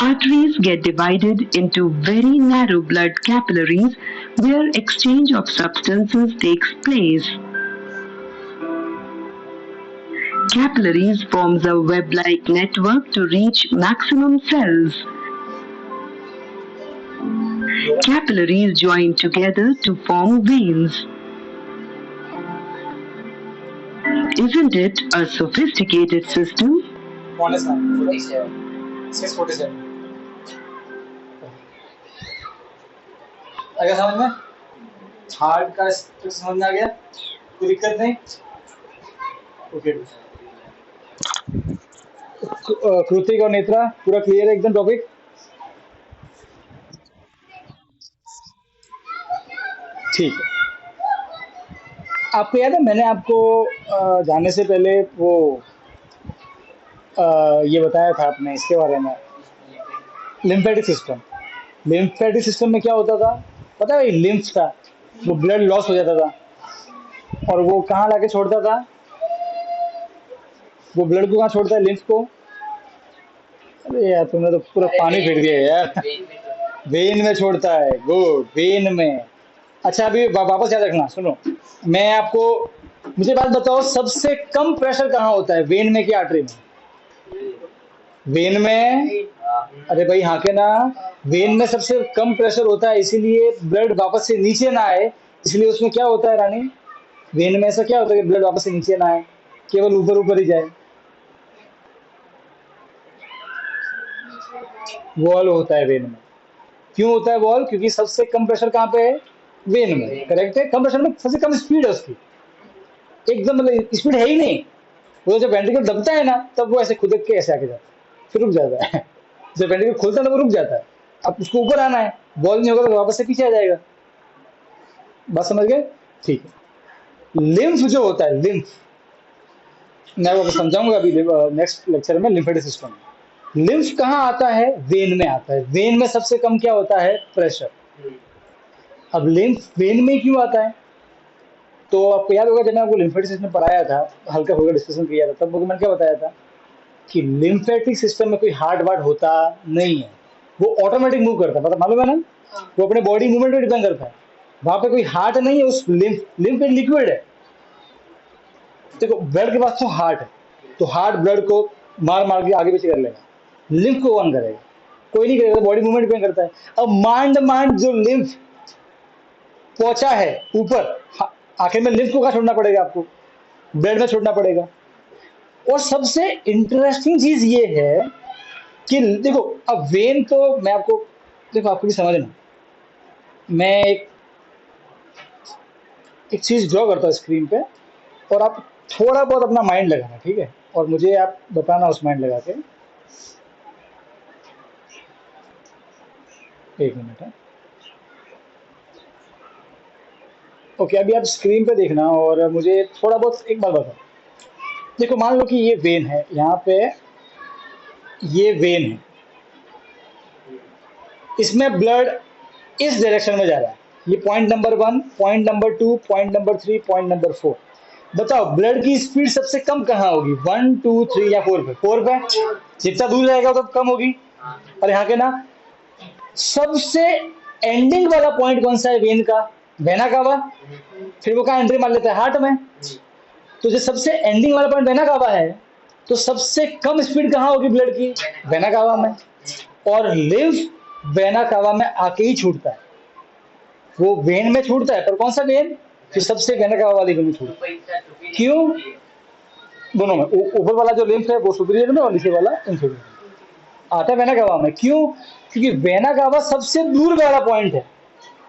Arteries get divided into very narrow blood capillaries where exchange of substances takes place. Capillaries forms a web-like network to reach maximum cells. Capillaries join together to form veins. Isn't it a sophisticated system? कौन है साहब? 47. 647 आ गया समझ में? Heart का structure समझ में आ गया? कोई दिक्कत नहीं? ओके। कृतिक और नेत्रा पूरा क्लियर है एकदम टॉपिक? ठीक है। आपको याद है मैंने आपको जाने से पहले वो ये बताया था आपने इसके बारे में, लिम्फेटिक सिस्टम। लिम्फेटिक सिस्टम में क्या होता था पता है? भाई लिम्फ था, वो ब्लड लॉस हो जाता था और वो कहाँ लाके छोड़ता था? वो ब्लड को कहाँ छोड़ता है? लिम्फ को। अरे यार तुमने तो पूरा पानी फेर दिया यार। वेन में छोड़ता है। गुड, वेन में। अच्छा अभी वापस याद रखना, सुनो मैं आपको, मुझे बात बताओ सबसे कम प्रेशर कहाँ होता है, वेन में कि आर्टरी में? वेन में। अरे भाई हाँ के ना, वेन में सबसे कम प्रेशर होता है, इसीलिए ब्लड वापस से नीचे ना आए। इसलिए उसमें क्या होता है रानी, वेन में ऐसा क्या होता है कि ब्लड वापस से नीचे ना आए, केवल ऊपर ऊपर ही जाए। वॉल्व होता है वेन में। क्यों होता है वॉल्व? क्योंकि सबसे कम प्रेशर कहाँ पे है? वेन में। करेक्ट है। कम प्रेशर में सबसे कम स्पीड है उसकी, एकदम मतलब स्पीड है ही नहीं। वो जब वेंट्रिकल दबता है ना तब वो ऐसे खुदक के ऐसे आके जाता है, फिर रुक जाता है। जब वेंट्रिकल खुलता है तो वो रुक जाता है। अब उसको ऊपर आना है, बॉल नहीं होगा तो वापस से पीछे आ जाएगा। बात समझ गए? ठीक है। लिम्फ जो होता है, लिम्फ मैं आपको समझाऊंगा अभी नेक्स्ट लेक्चर में। लिम्फेटिक सिस्टम लिम्फ कहाँ आता है? वेन में आता है। वेन में सबसे कम क्या होता है? प्रेशर। अब लिम्फ वेन में क्यों आता है? तो आपको याद होगा जब मैं आपको लिम्फेटिक सिस्टम पढ़ाया था, हल्का फुल्का डिस्कशन किया था, तब मैंने क्या बताया था कि लिम्फेटिक सिस्टम में कोई हार्ट वार्ट होता नहीं है, वो ऑटोमेटिक मूव करता है। पता मालूम है ना? वो अपने बॉडी मूवमेंट पे डिपेंड करता है। वहां पे कोई हार्ट नहीं है, उस लिम्फ एक लिक्विड है। देखो ब्लड के पास तो हार्ट है, तो हार्ट ब्लड को मार मार के आगे पीछे कर लेगा, लिम्फ को कौन करेगा? कोई नहीं करेगा, बॉडी मूवमेंट डिपेंड करता है। अब मांड मांड जो लिम्फ पहुंचा है ऊपर, आखिर में लिम्फ को कहाँ छोड़ना पड़ेगा? आपको ब्लड में छोड़ना पड़ेगा। और सबसे इंटरेस्टिंग चीज ये है कि देखो अब वेन तो मैं आपको, देखो आपको भी समझना, मैं एक चीज ड्रॉ करता हूँ स्क्रीन पे और आप थोड़ा बहुत अपना माइंड लगाना, ठीक है? और मुझे आप बताना उस माइंड लगा के। एक मिनट है। ओके अभी आप स्क्रीन पे देखना और मुझे थोड़ा बहुत एक बार बताओ। देखो मान लो कि ये वेन है, यहाँ पे ये वेन है, इसमें ब्लड इस डायरेक्शन में जा रहा है। ये point number 1, point number 2, point number 3, point number 4। बताओ ब्लड की स्पीड सबसे कम कहाँ होगी? 1, 2, 3 या 4 पे? 4 पे। जितना दूर जाएगा तो कम होगी। और यहाँ के ना सबसे एंडिंग वाला पॉइंट कौन सा है वेन का? Vena cava. फिर वो कहाँ एंट्री मार लेता है? हार्ट में। तो जो सबसे एंडिंग वाला पॉइंट वेना कावा है, तो सबसे कम स्पीड कहाँ होगी ब्लड की? वेना कावा में। और लिम्फ वेना कावा में आके ही छूटता है। वो वेन में छूटता है, पर कौन सा वेन? जो सबसे वेना कावा वाली वेन में छूटता है। क्यों? दोनों में। ऊपर वाला जो लिम्फ है वो सुपीरियर में और नीचे वाला इंफीरियर में आता है वेना कावा में। क्यों? क्योंकि वेना कावा सबसे दूर वाला पॉइंट है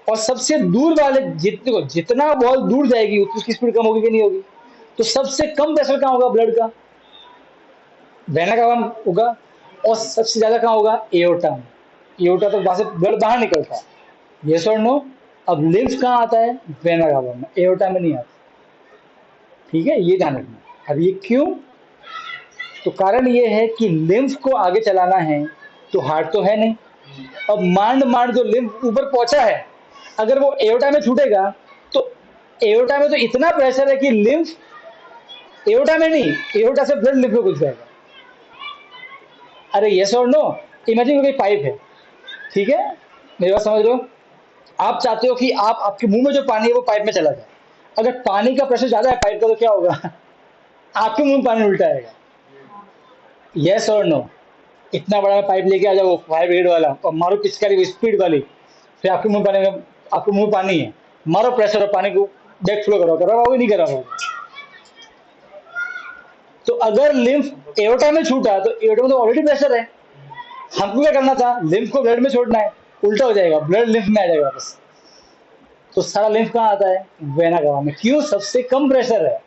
और सबसे दूर वाले जितना बॉल दूर जाएगी उसकी स्पीड कम होगी कि नहीं होगी? तो सबसे कम प्रेशर कहाँ होगा ब्लड का? वेना कावा में होगा। और सबसे ज्यादा कहाँ होगा? एओर्टा में। एओर्टा तो वहां से ब्लड बाहर निकलता है। यस और नो? अब लिम्फ कहाँ आता है? वेना कावा में, एओर्टा में नहीं आता। ठीक है, ये ध्यान रखना। अब ये क्यों? तो कारण ये है कि लिम्फ को आगे चलाना है तो हार्ट तो है नहीं। अब मांड मांड जो लिम्फ ऊपर पहुंचा है, अगर वो एओर्टा में छूटेगा तो एओर्टा में तो इतना प्रेशर है कि लिम्फ एओर्टा में नहीं, एओर्टा से ब्लड लिम्फ में घुस जाएगा। अरे यस और नो? इमेजिन कोई पाइप है, ठीक है, मेरी बात समझ रहे हो? आप चाहते हो कि आप आपके मुंह में जो पानी है वो पाइप में चला जाए। अगर पानी का प्रेशर ज्यादा है पाइप का तो क्या होगा? आपके मुंह में पानी उल्टा आएगा। यस और नो? इतना बड़ा पाइप लेके आ जाओ फायर ब्रिगेड वाला और मारो पिचकारी स्पीड वाली, फिर आपके मुंह पानी में, आपके मुंह में पानी है, मारो प्रेशर और पानी को बैक फ्लो करो, करा पाओगे? नहीं करा पाओगे। तो अगर लिम्फ एओर्टा में छूटा तो एओर्टा में तो ऑलरेडी प्रेशर है, हमको क्या करना था? लिम्फ को ब्लड में छोड़ना है, उल्टा हो जाएगा, ब्लड लिम्फ में आ जाएगा वापस। तो सारा लिम्फ कहाँ आता है? वेना कवा में। क्यों? सबसे कम प्रेशर है,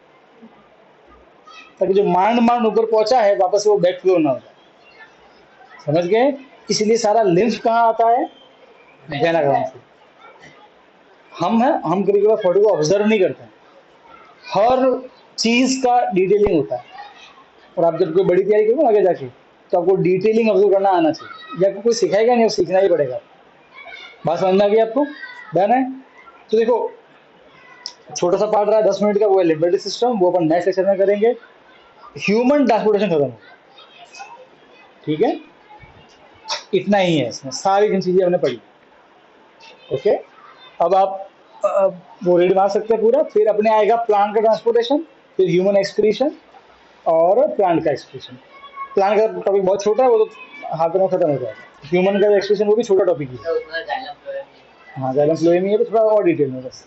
ताकि जो मांड मांड ऊपर पहुंचा है वापस वो बैक फ्लो ना हो जाए। समझ गए? इसलिए सारा लिम्फ कहाँ आता है? वेना कवा से। हम कभी कभी फोटो को ऑब्जर्व नहीं करते, हर चीज का डिटेलिंग होता है। और आप जब कोई बड़ी तैयारी करोगे आगे जाके तो आपको डिटेलिंग ऑब्जर्व करना आना चाहिए, या आपको कोई सिखाएगा नहीं, सीखना ही पड़ेगा। बात समझ में आ गई आपको? डन है? तो देखो, छोटा सा पार्ट रहा है 10 मिनट का, वो है लिबर्टी सिस्टम, वो अपन नेक्स्ट सेक्शन में करेंगे। ह्यूमन ट्रांसपोर्टेशन खत्म हो, ठीक है? इतना ही है इसमें, सारी चीजें हमने पढ़ी। ओके, अब आप वो रीड मार सकते हैं पूरा। फिर अपने आएगा प्लांट का ट्रांसपोर्टेशन, फिर ह्यूमन एक्सक्रीशन और प्लांट का एक्सक्रीशन। प्लांट का टॉपिक बहुत छोटा है, वो तो हाथों में खत्म हो जाएगा। ह्यूमन का एक्सक्रीशन वो भी छोटा टॉपिक ही है। तो उसमें जाइलम फ्लोएम हाँ, जाइलम फ्लोएम ही है, तो थोड़ा और डिटेल में बस।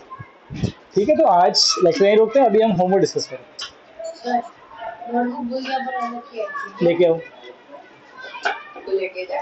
ठीक है, तो आज लेक्चर यहीं रोकते हैं, अभी हम होमवर्क डिस्कस करें। नोटबुक भूल गया पर मैंने किया लेके आओ। तो लेके जा।